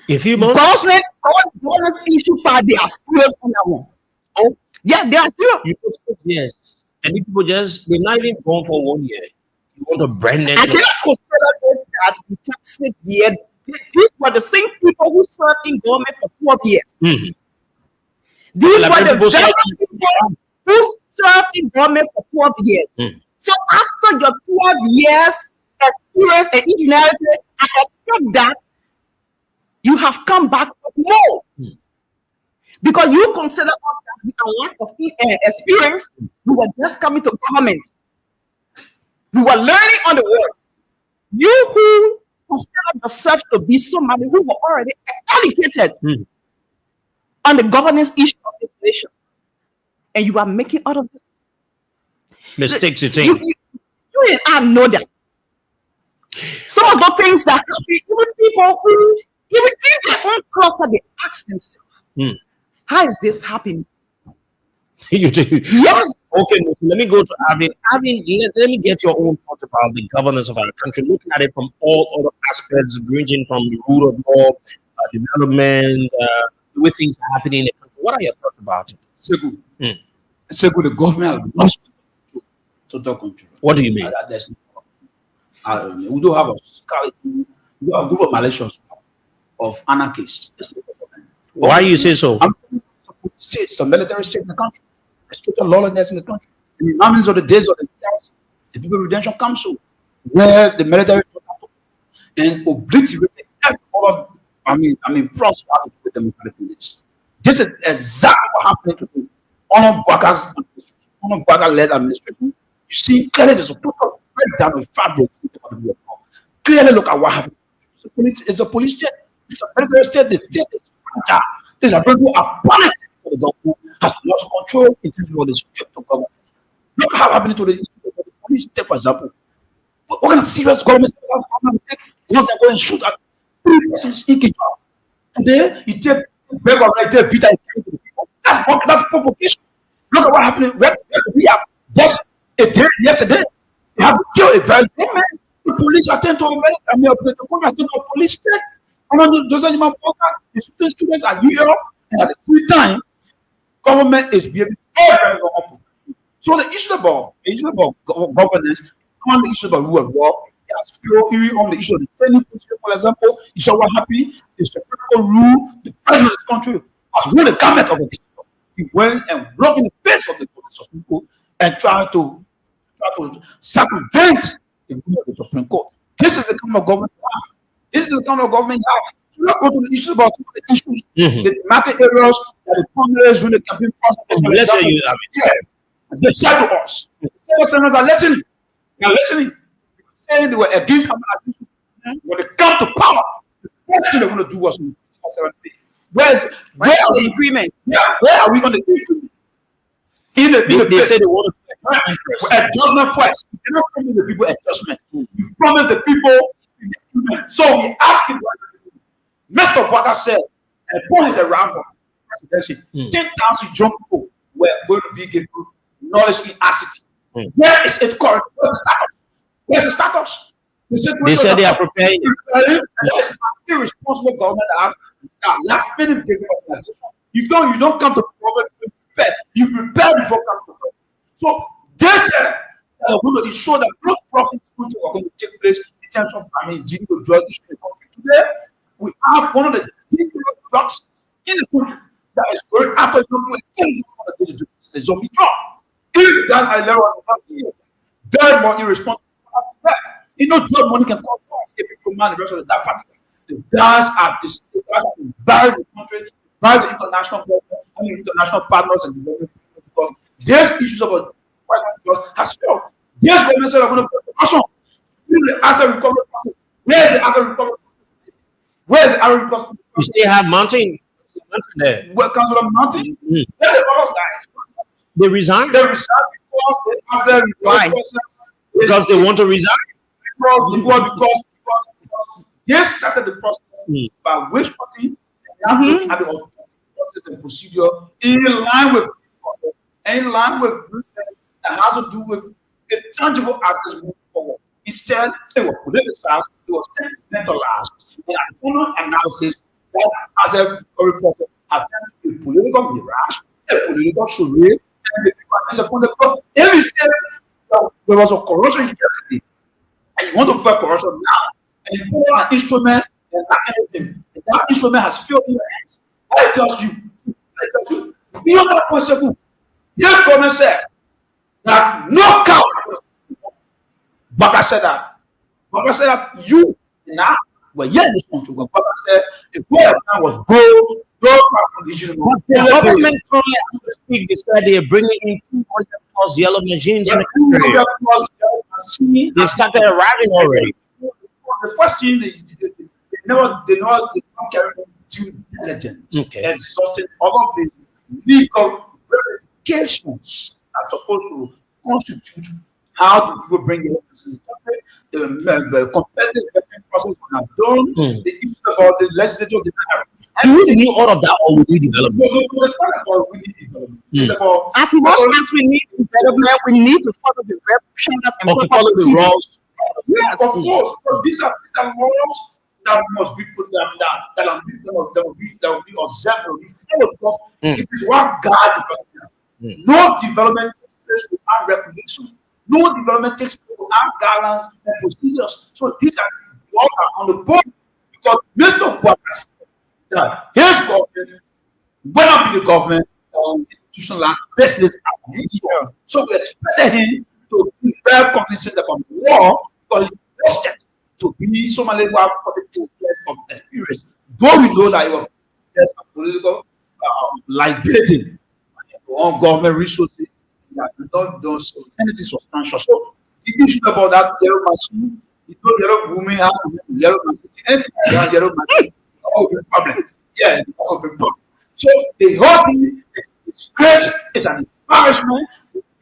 In few months? Government's issue part, they are serious on that one. Oh, yeah, they are serious. You put 6 years, and the people just, they're not even gone for 1 year. You want to brand them? I cannot consider it that it took 6 years. These were the same people who served in government for 12 years. These were the very people who served in government for 12 years. So after your 12 years experience and ingenuity, I expect that you have come back with more. Because you consider us that with a lack of experience, we were just coming to government. We were learning on the world. You who consider yourself to be somebody who were already educated on the governance issue of this nation, and you are making out of this mistakes, you think? You and I know that. Some of the things that happen, even people who, even in their own cluster, they ask themselves, how is this happening? You do? Yes. Okay, let me go to Arvin. Arvin, let me get your own thoughts about the governance of our country, looking at it from all other aspects, ranging from the rule of law, development, the way things are happening in the country. What are your thoughts about it? Sekou, the government has lost total control. What do you mean? We don't have we have a group of malicious of anarchists. Why you say so? Some military state in the country. There's total lawlessness in the country. In the memories of the days of the people redemption council, where the military took out and obliterated every other, process how to do with the military police. This is exactly what happened to the Honor Baka-led administration. You see, clearly there's a total breakdown of fabric. Clearly, look at what happened. It's a police state. It's a military state. The state is fragile. These are people who are panicked. The government has lost control in terms of the script of government. Look how happening to the police state, for example. What kind of serious government take once they go and shoot at 3 persons in Kenya? Today, you take beg of right there, Peter, that's provocation. Look at what happened. We have just a day yesterday. They have killed a very good man. The police attend to the country attend to a police state. And those animal the students are here, and at the same time, government is behaving very wrong. So the issue about governance, on the issue about rule of law, as on the issue of the training procedure, for example, you saw what happened. The Supreme Court rule, the president of this country has ruled the government of the people. He went and blocked in the face of the Supreme Court and tried to circumvent the rule of the Supreme Court. This is the kind of government you have. This is the kind of government you have. So let's go to the issues about the issues, the thematic areas that the Congress when the campaign process. Let's say you have it. They said to us, the senators are listening. They are listening. Saying they were against harmonization. When they come to power, the first thing they're going to do was where are the agreement? Yeah, where are we going to do it? They say they want to adjustment first. You don't promise the people adjustment. You promise the people improvement. So we ask him what to do. Mr. Baka said, and upon his arrival, 10,000 young people were going to be given knowledge in ACT. Where is it correct? Where's the status? They said they are preparing. Irresponsible government that last minute giving organization. You don't come to problem prepared. You prepare before coming to problem. So they said that we're going to show that no profit are going to take place in terms of dealing with drug issues in the country. Today, we have one of the dangerous drugs in the country that is going after the zombie drug. If the guys are level very more irresponsible. You know, drug money can come from if you command the rest of that party. The guys are embarrassed the country, embarrassed the international partners and development because there's issues about drugs has failed. There's government said are going to put corruption. The asset recovery process. Where's the asset recovery process? Where's the asset recovery process? You still have mountain there. Well, Council of Mountain. They're the other guys. They resigned? They resigned because the asset recovery process. Because they want to resign? Because they started the process by which party have the process and procedure in line with that has to do with the tangible assets moving forward. Instead, it was politicized, it was sentimentalized. The final analysis that as a recovery process attempts to be political mirage, a political charade, and the people are disappointed because every state there was a corruption yesterday, and you want to fight corruption now, and you put an instrument and mechanism, and that instrument has failed in your hands. I tell you, beyond that possible, yes, government said that no cow. Baka said that you now were yet in this country. Baka said the whole time was gold, the government currently, as we speak, they said they are bringing in 200 plus yellow machines in the country. They started arriving already. The first thing they don't carry due diligence. Exhausting all of the legal verifications are supposed to constitute how do people bring it to the country. The competitive vetting process have done. The issue about the legislature. And we need all of that, or we need development. It's not about we need development. It's about as much as we need development, we need to follow the standards and follow the rules. Yes, of course. But these are laws that must be put them down. That will be observed. Will be followed because it is what God development. No development takes place without regulation. No development takes place without guidelines and procedures. So these are laws are on the board because Mr. Butler. His government will not be the government institutionalized business as usual. So we expected him to be very cognizant about the law because he's trusted to be somebody who have 42 years of experience. Though we know that he was years of political liability on government resources, he has not done so anything substantial. So the issue about that yellow machine, you know, yellow woman, yellow machine, anything like that, yellow machine, all the problem. Yeah, all the problem. So the whole thing is disgrace, is an embarrassment.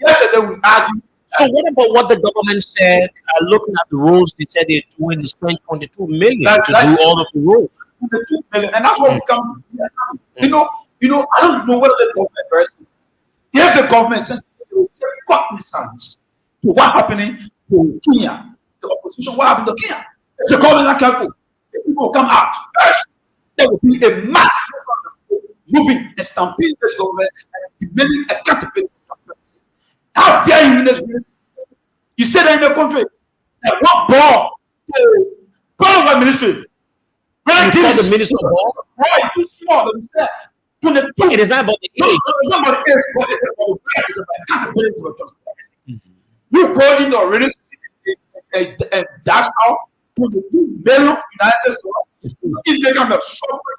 Yesterday we argued. So what about what the government said? Looking at the roads, they said they're doing they spent 22 million to do all of the roads. 22 million, and that's what we come. You know, I don't know whether the government versus if the government says they will take cognizance to what happening to Kenya, the opposition, what happened to Kenya. If the government is not careful, the people will come out. First, there will be a massive moving and stampeding this government and demanding accountability. How dare you in this ministry? You said that in the country that one ball to power ministry. The minister Why too small? it is not about the age. It's not about the age, but it's about the brand. It's about accountability of transparency. You go in the organization and dash out 22 million United States dollars. If they can suffer,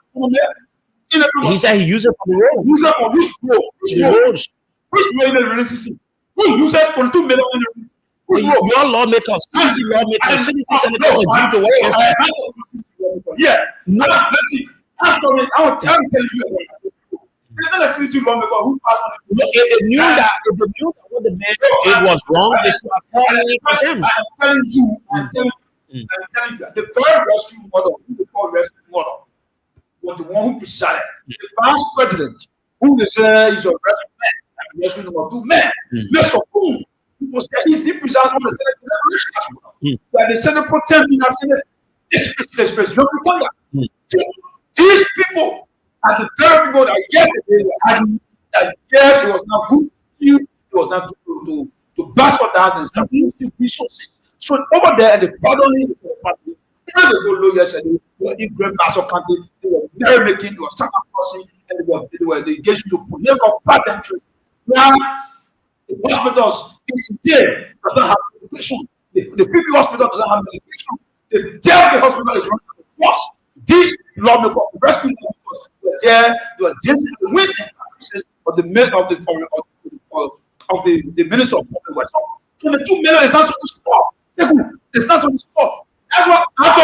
He said he used it for the road. use it for which road? The roads. Which road in the organization? Who uses 22 million in the organization? Which road? Your lawmakers, council lawmakers, citizens, senators agreed to work against that. Yeah. No, let's see. I'm telling you. It's not a city lawmaker who passed on it. If they knew that what the man did was wrong, they should have called it condemned. I'm telling you that the very rescue model, who they call rescue model, was the one who presided. The vice president, who they say is a rescue man, rescue number 2 man, Mr. Boom, was he presided on the Senate. That the Senate protecting our Senate. These people are the very people that yesterday were arguing that yes, it was not good to you, it was not good to bastardize and subdue resources. So over there, the pardoning party, even they go low yesterday, they were in Grand Nassau County, they were very making, they were second crossing, and they were engaged to political patentry. Now, the hospitals in there doesn't have medication. The PP hospital doesn't have medication. The jail hospital is running out of force. These lawmakers, rescue lawmakers, were there. They were just the wisdom of the minister of public works. 22 million is not so small. It's not so small. That's what after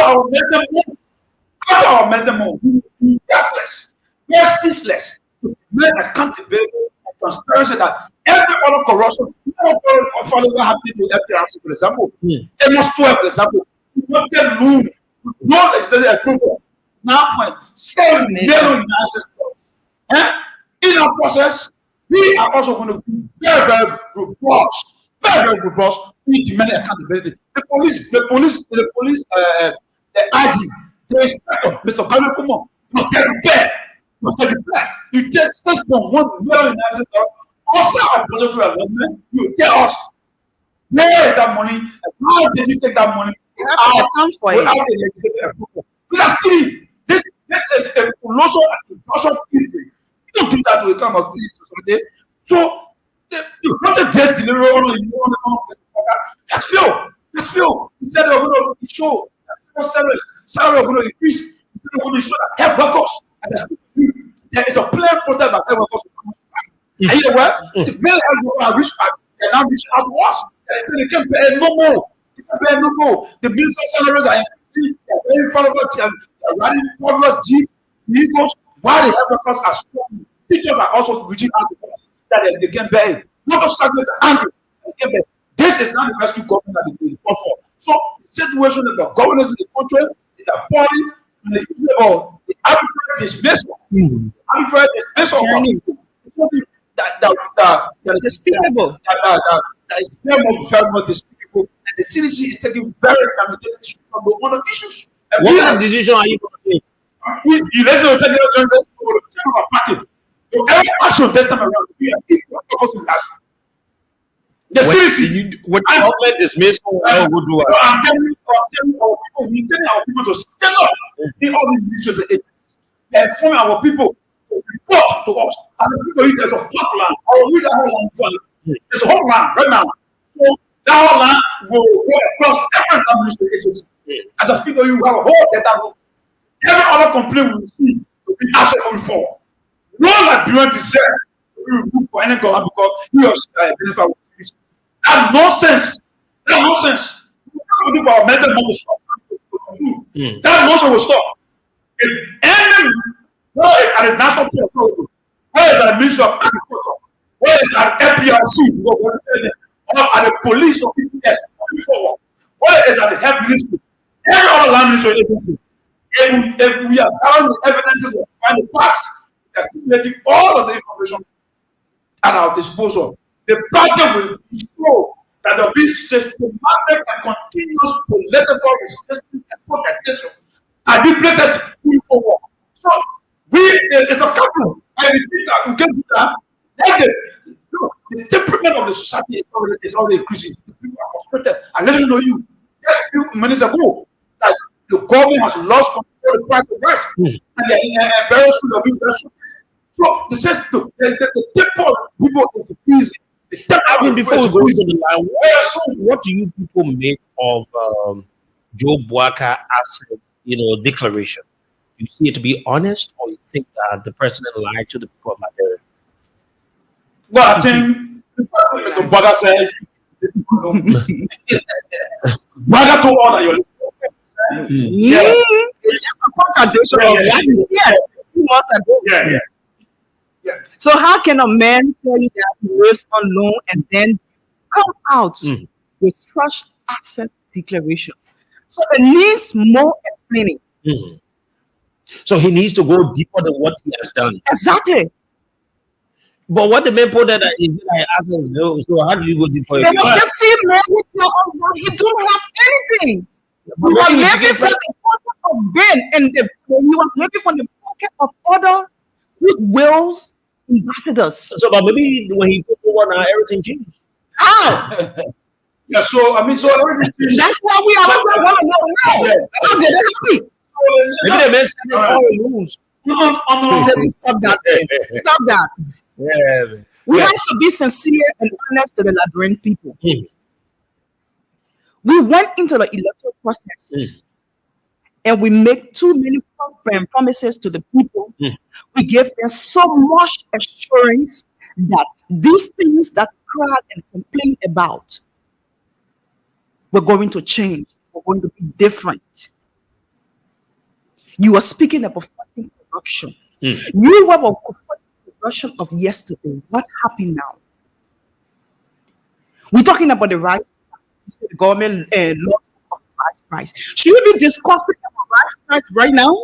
our medical we restless, restless to make accountability and transparency that every other corruption, follow what happened to FDRC, for example, Amos 12, for example. Not tell Moon, no legislative approval. Now, 7 million assets. In our process, we are also going to be very robust, very robust with many accountability. The police, the IG, the inspector, Mr. Kanye Kumon, must get prepared. You take 6.1 million assets. Also, our political government, you tell us where is that money and how did you take that money? Come for it. This is a colossal people. You don't do that to a kind of society. So you have to just deliver on that's Phil. That's Phil. He said they're going to show salary are going to increase. They're going to show that health workers. There is a plain protest that health workers will come. And you know what? The male health workers are rich out. They're not rich out to us. They can pay no more. The minister salaries are increasing, they're paying for they're running for Jeep, vehicles, while the health workers are struggling. Teachers are also reaching out to us that they can pay. Not of segments are angry. This is not the rescue government that they fought for. So the situation that the governors in the country is appalling, and the issue about the arbitrary dismissal. Arbitrary dismissal is something that is despicable. That is very much despicable. And the CDC is taking very time to take from the other issues. What kind of decision are you going to take? You listen to the party. So every action this time around, we are equal purpose in action. The CDC, when the government dismissal, what will do? I'm telling our people to stand up in all these issues and agencies and inform our people to report to us. As the people, there's a hot land. I will read that whole land for you. There's a hot land right now. So that whole land will go across every Ministry agency. As a speaker, you have a whole data room. Every other complaint we see will be actually going forward. No Liberian deserve to be removed for any government because he was identified with this. That's nonsense. That's nonsense. We can't do for our mental health to stop. That nonsense will stop. If any, whether it's at the National Port Authority, whether it's at the Ministry of Agriculture, whether it's at FPRC, or at the police or PPS, forward, whether it's at the health ministry, every other land ministry agency, if we are gathering the evidences and the facts, we are accumulating all of the information at our disposal. The project will show that there will be systematic and continuous political resistance and protestation at the places moving forward. So it's a couple, and we think that we can do that. The temperament of the society is already increasing. People are frustrated. And let me know you, just a few minutes ago, that the government has lost control of the price of rice, and very soon they'll be very soon. So the temper of people is increasing. The temper I mean, before we go into the line, so what do you people make of Joe Bwaka asset, declaration? You see it to be honest, or you think that the president lied to the people of Liberia? well, I think Mr. Bwaka said, Bwaka told all that you're It's just a contradiction of what he said 2 months ago. Yeah. So how can a man tell you that he lives on loan and then come out with such asset declaration? So it needs more explaining. So he needs to go deeper than what he has done. Exactly. But what the man put that is like assets. So how do you go deeper? It was the same man who told us that he don't have anything. He was living from the pocket of Ben, and he was living from the pocket of other goodwills ambassadors. So, but maybe when he took over now, everything changed. How? Yeah, so everything. That's why we also want to know now. How did it happen? Maybe the man said all the rules. He said, stop that. Stop that. Yeah. We have to be sincere and honest to the Liberian people. We went into the electoral process and we made too many promises to the people. We gave them so much assurance that these things that cried and complained about were going to change, were going to be different. You are speaking about fighting corruption. You were about corruption of yesterday. What happened now? We're talking about the rice price. The government lost of rice price. Should we be discussing about rice price right now?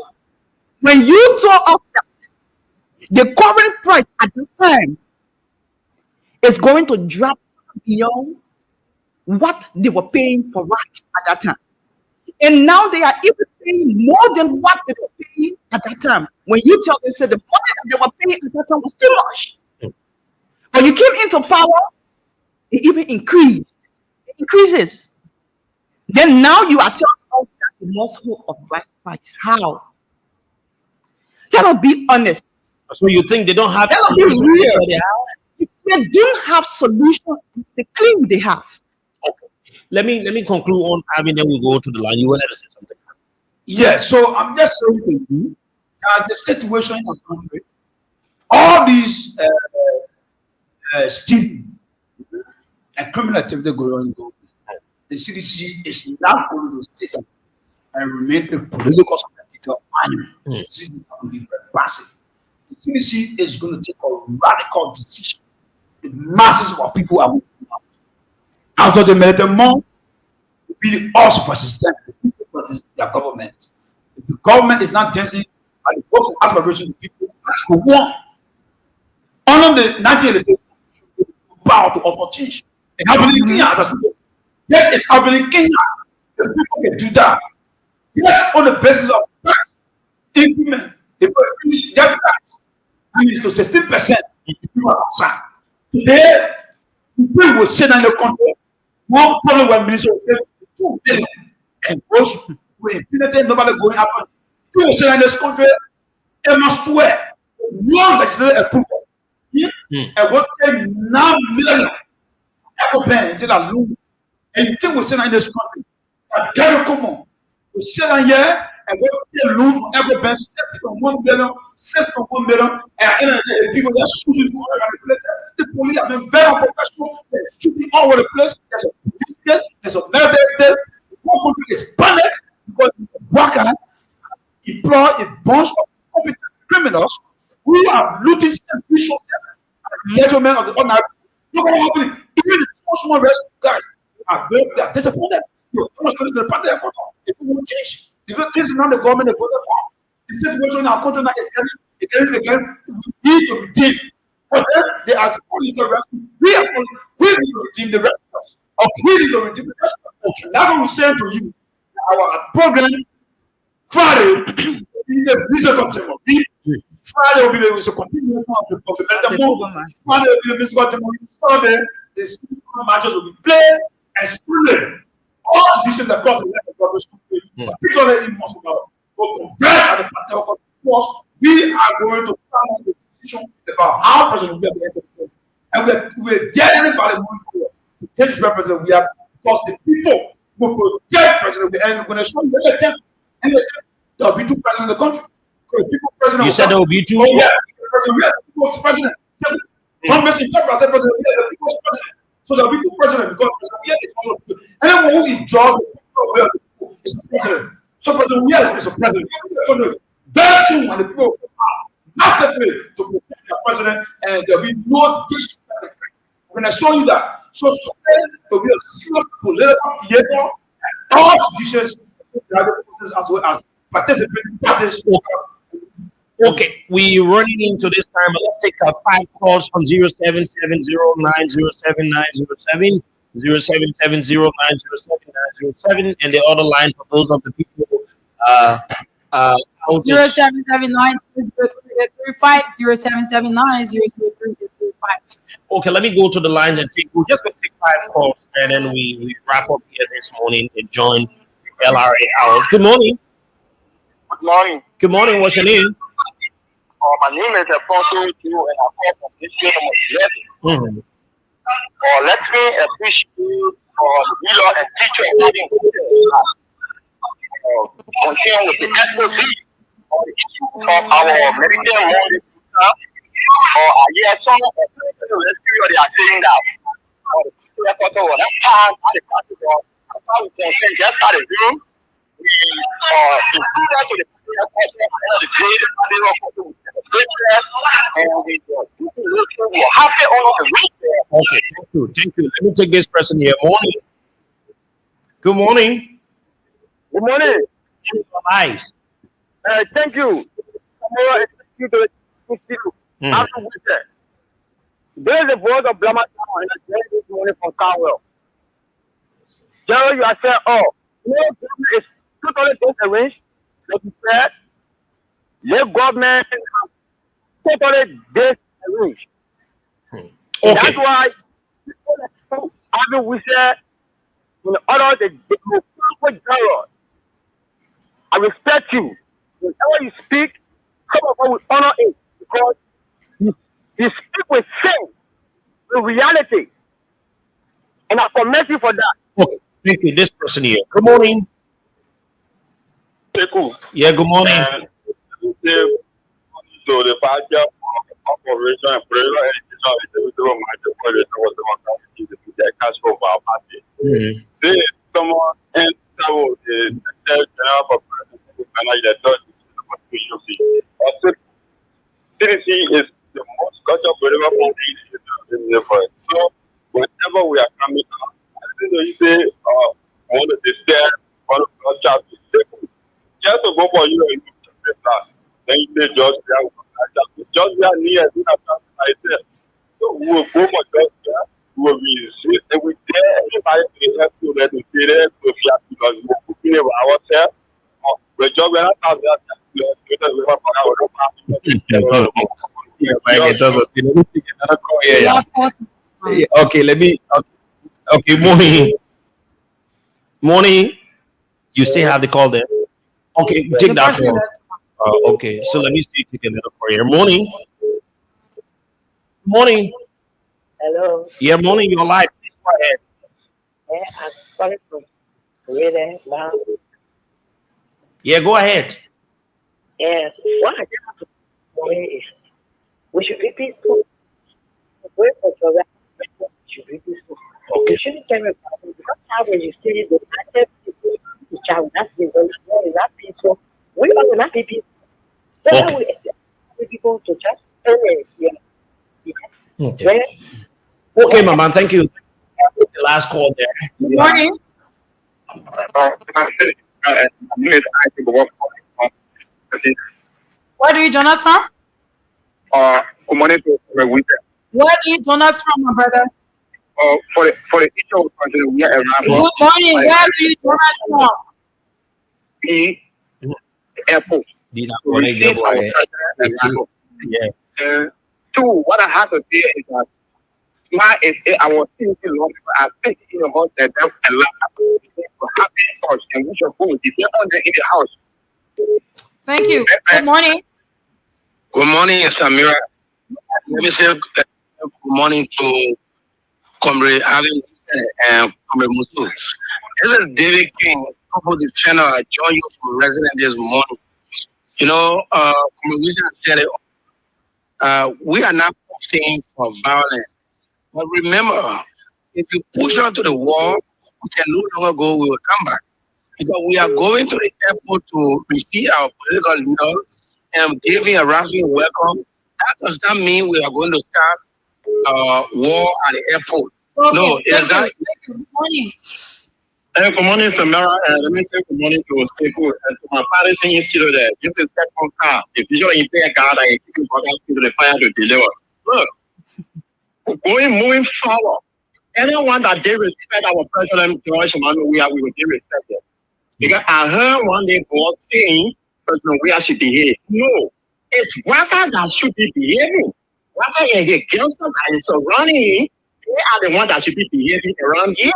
When you told us that the current price at the time is going to drop beyond what they were paying for rice at that time. And now they are even paying more than what they were paying at that time. When you tell them, say the money that they were paying at that time was too much. When you came into power, it even increased. It increases. Then now you are telling us that the most hope of rice price. How? Cannot be honest. So you think they don't have Cannot be real. If they don't have solution, it's the claim they have. Okay. Let me conclude on having then we go to the line. You wanted to say something. Yeah, so I'm just saying to you that the situation in the country, all these stealing and criminal activity going on, the CDC is not going to sit up and remain a political spectator animal. This is going to be very passive. The CDC is going to take a radical decision. The masses of people are moving out. After the military month, will be us versus them, the people versus their government. If the government is not dancing at the votes and aspirations of the people, that's the one. Under the 1986, bow to upward change. It happened in Kenya as a people. Yes, it's happening in Kenya. The people can do that. Yes, on the basis of tax increment, they will increase their tax. And it's to 16%. People are outside. Today, people will sit in the country. One problem with minister will take 2 billion and goes with impunity, nobody going after. People will sit in this country, they must swear. No legislative approval. And what take 9 million echo pen instead of loan. And you think we'll sit in this country Quero como o Shenaya and go to Louvre, ever been 6.1 million, 6.1 million, and people that shooting all over the place. The police have been very professional, they're shooting all over the place. There's a military state, one country is panicked because Waka employ a bunch of competent criminals who are looting state resources and gentlemen of the ordinary. Look at what happening. Even the small rescue guys they are disappointed. The party people will change. Because this is not the government they voted for. The situation in our country now is getting we need to redeem. But then they ask police and rescue. We need to redeem the rest of us. Okay. We need to redeem the rest of us. Okay. That's what we're saying to you. Our program Friday will be the musical testimony. Friday will be the continuation of the mental. Friday will be the musical testimony. Sunday, the spiritual matches will be played and Sunday, all traditions across the land of God will particularly in Moscow. But congress at the Pentecostal force, we are going to come up with a decision about how President will be at the end of the country. And we're daring by the moving forward to take this representative. We are because the people will protect President and we're going to show you there will be two presidents in the country. People president you said there will be two? Oh, yeah, people's president. One person said president, the people's president. So there will be two presidents because President is also anyone who enjoys the people is the president. So President is the president. Very soon when the people will massively to protect the president and there will be no disrespect. We're going to show you that. So there will be a serious political theater and all decisions as well as participating parties. Okay, we're running into this time. Let's take 5 calls from 0770907907, 0770907907, and the other line for those of the people. 0779 00335 0779 Okay, let me go to the lines and take. We're just going to take 5 calls, and then we wrap up here this morning and join LRA hours. Good morning. Good morning. Good morning. What's your name? My name is Apostle Q, and I'm from this Mm-hmm. let me appreciate the leader and teacher having continue with the SOC on the issue of our medical money. Yes, some rescue they are saying that. Just started doing. We to the Okay, thank you. Let me take this person here. Morning. Good morning. Good morning. Nice. Thank you. There is a voice of Blama this morning from Carwell. Jerry, you are saying, no government is totally disarranged. Like you said, the government is totally disarranged. Okay. That's why we said, in order to democratic Gerald, I respect you. Whenever you speak, come up with honor it because you speak with sense, with reality. And I commend you for that. Okay, thank you. This person here. Good morning. Yeah, good morning. So the party operation and prayer education is the cash flow for our party. They someone and the general population manage the third CDC is the most cultural party in the world. So whenever we are coming out, I think you say one of the stairs, one of the chapters, just to go for you and the class. Then you say just there near I said. So we will go for just there. We will be sweet and we dare everybody to help to let us stay there to flat because we are cooking ourselves. The job we are not that okay, let me okay, morning. You still have the call there. Okay, take that call. Okay, so let me see. Take another call here. Morning. Hello. Yeah, morning. You're live. Please go ahead. I'm calling from Really? Wow. Yeah, go ahead. And what I just have to say is we should be peaceful. Pray for survival. We should be peaceful. We shouldn't carry problem because how when you see the active people, each other, that's the way it's not peaceful. We are not be peaceful. So Okay. we expect people to just yeah. Okay. Well, Okay, my man. Thank you. The last call there. Good morning. Where do you join us from? Good morning to everyone. Where do you join us from, my brother? For the issue of country, we are around Good morning. Where do you join us from? the airport. Did not To correct the receive our boy. president and Rabo. Yeah. Two, what I have to say is that I was thinking long ago, I think in the house that there's a lot of people to happy thoughts and we should go with the on there in the house. Thank you. Good morning. Good morning, Samira. Let me say good morning to Comrade Allen and Comrade Musu. This is David King, couple defender. I joined you from resident this morning. You know, Comrade Wilson said it. We are not pushing for violence. But remember, if you push onto the wall, we can no longer go, we will come back. Because we are going to the airport to receive our political leader and giving a rousing welcome. That does not mean we are going to start war at the airport. Okay. No, it's not. Thank you. Good morning. Good morning, Samara. Let me say good morning to Stable and to my father's in studio there. This is second car. If you don't pay a guard, I keep you to the fire to deliver. Look, moving forward, anyone that they respect our president, George Emmanuel, we will be respected. Because I heard one day boss saying, President, we should behave. No, it's Waka that should be behaving. Waka and the girls that is surrounding him, they are the ones that should be behaving around here.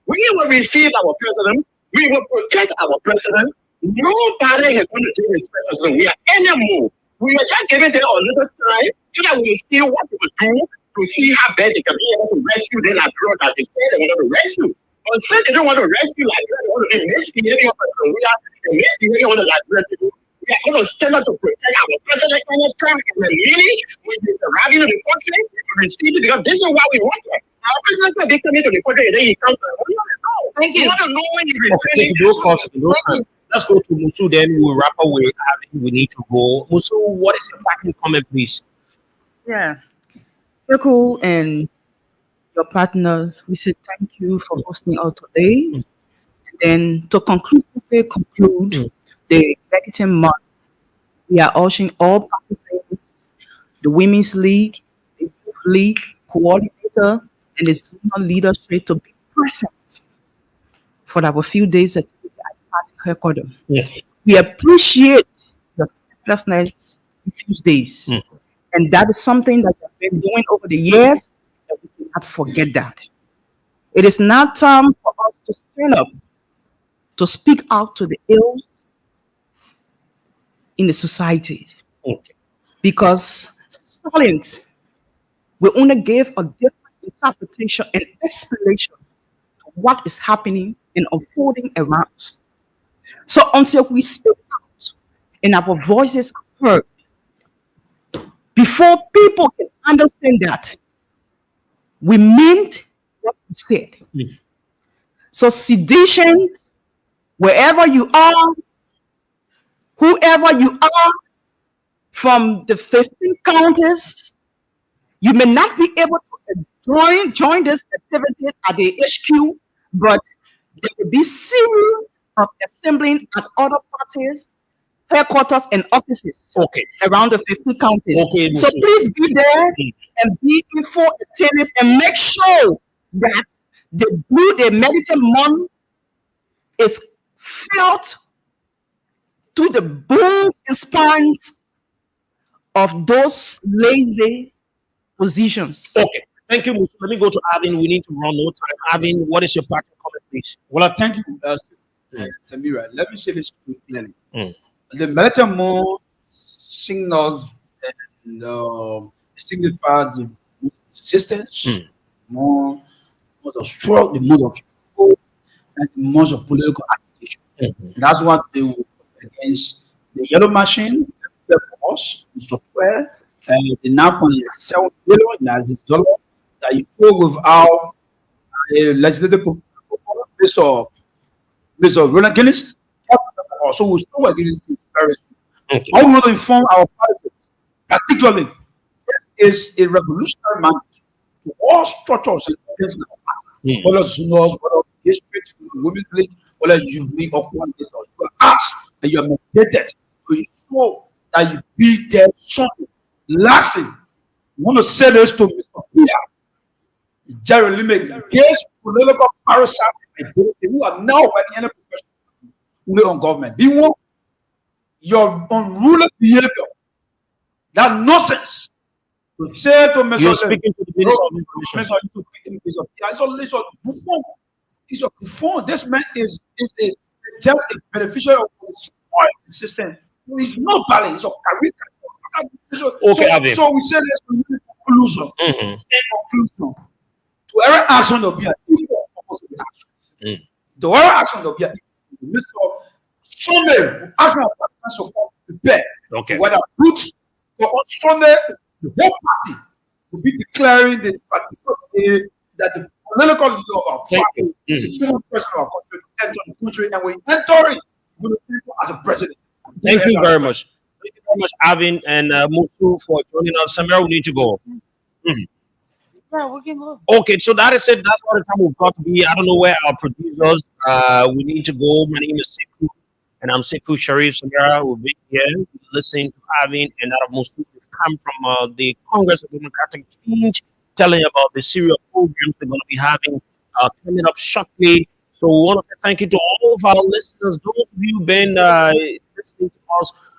We will receive our president. We will protect our president. Nobody is going to do this president. We are anymore. We are just giving them a little time so that we see what we will do to see how bad they can be able to rescue them abroad that they say they want to rescue. But since they don't want to rescue like that, they want to be misbehaving of us. We are misbehaving on the like people. We are going to stand up to protect our president and the track in the meaning when he's arriving to the country, we receive it because this is what we want. Our president said they come into the country and then he comes. We want to know. Thank you. We want to know when he's Okay, returning. those calls, those Thank you. Let's go to Musu, then we'll wrap up with we need to go. Musu, what is your parting comment, please? Yeah. Circle and your partners, we say thank you for hosting us today. And then to conclusively conclude the executive month, we are urging all participants, the Women's League, the Youth League coordinator, and the senior leadership to be present for our few days activity at party headquarters. We appreciate your selflessness in these days. And that is something that we have been doing over the years, and we cannot forget that. It is now time for us to stand up, to speak out to the ills in the society. Okay. Because silence will only give a different interpretation and explanation to what is happening and unfolding around us. So until we speak out and our voices are heard, before people can understand that we meant what we said. So seditions, wherever you are, whoever you are, from the 15 counties, you may not be able to join this activity at the HQ, but there will be series of assembling at other parties, headquarters, and offices around the 50 counties. So please be there and be info attendees and make sure that the meditate month is felt to the booms and spines of those lazy positions. Okay. Thank you, Musu. Let me go to Arvin. We need to run no time. Arvin, what is your parting comment, please? Well, I thank you, Samira. Let me say this clearly. The Metamour signals and signify the resistance, more the struggle, the mood of people, and in months of political agitation. Mhm. That's what they will fight against the yellow machine for us, Mr. Square, and the 9.7 billion dollar that you put without a legislative proposal, Mr. Roland Guinness. So we'll still work against this very soon. Okay. I want to inform our politics, particularly, this is a revolutionary mandate to all structures in against Mm. whether juniors, whether district, women's league, whether youth league or coordinators. You are asked and you are mandated to ensure that you be there something. Lastly, I want to say this to Mr. Pierre, Jerry Limerick, this political parasite identity who are now working in a profession only on government. Be one, your unruly behavior, that nonsense to say to Mr. You're speaking to the Minister of Information. It's a buffon. He's a buffon. This man is just a beneficiary of the spoiled system. He's not valid. He's a career. Okay, Avi. So we say this in conclusion. Mhm. In conclusion, to every action there will be an equal opposite action. Mm. To every action there will be an equal. Mr. Sunday, action of support prepare. Okay. Whether put for on Sunday, the whole party will be declaring the particular day that the political leader of Thank party, you. the senior president of our country, to enter the country, and we enter it with the people as a president. Thank you very much. Thank you very much, Avin and Mutu, for joining us. Samira, we need to go. Mhm. Yeah, we can go. Okay, so that is it. That's all the time we've got to be. I don't know where our producers. We need to go. My name is Sekou, and I'm Sekou Sharif Samira. We'll be here listening to Avin and Arab Mutu. We've come from the Congress of Democratic Change, telling about the serial programs they're going to be having coming up shortly. So we want to say thank you to all of our listeners, those of you who've been listening to us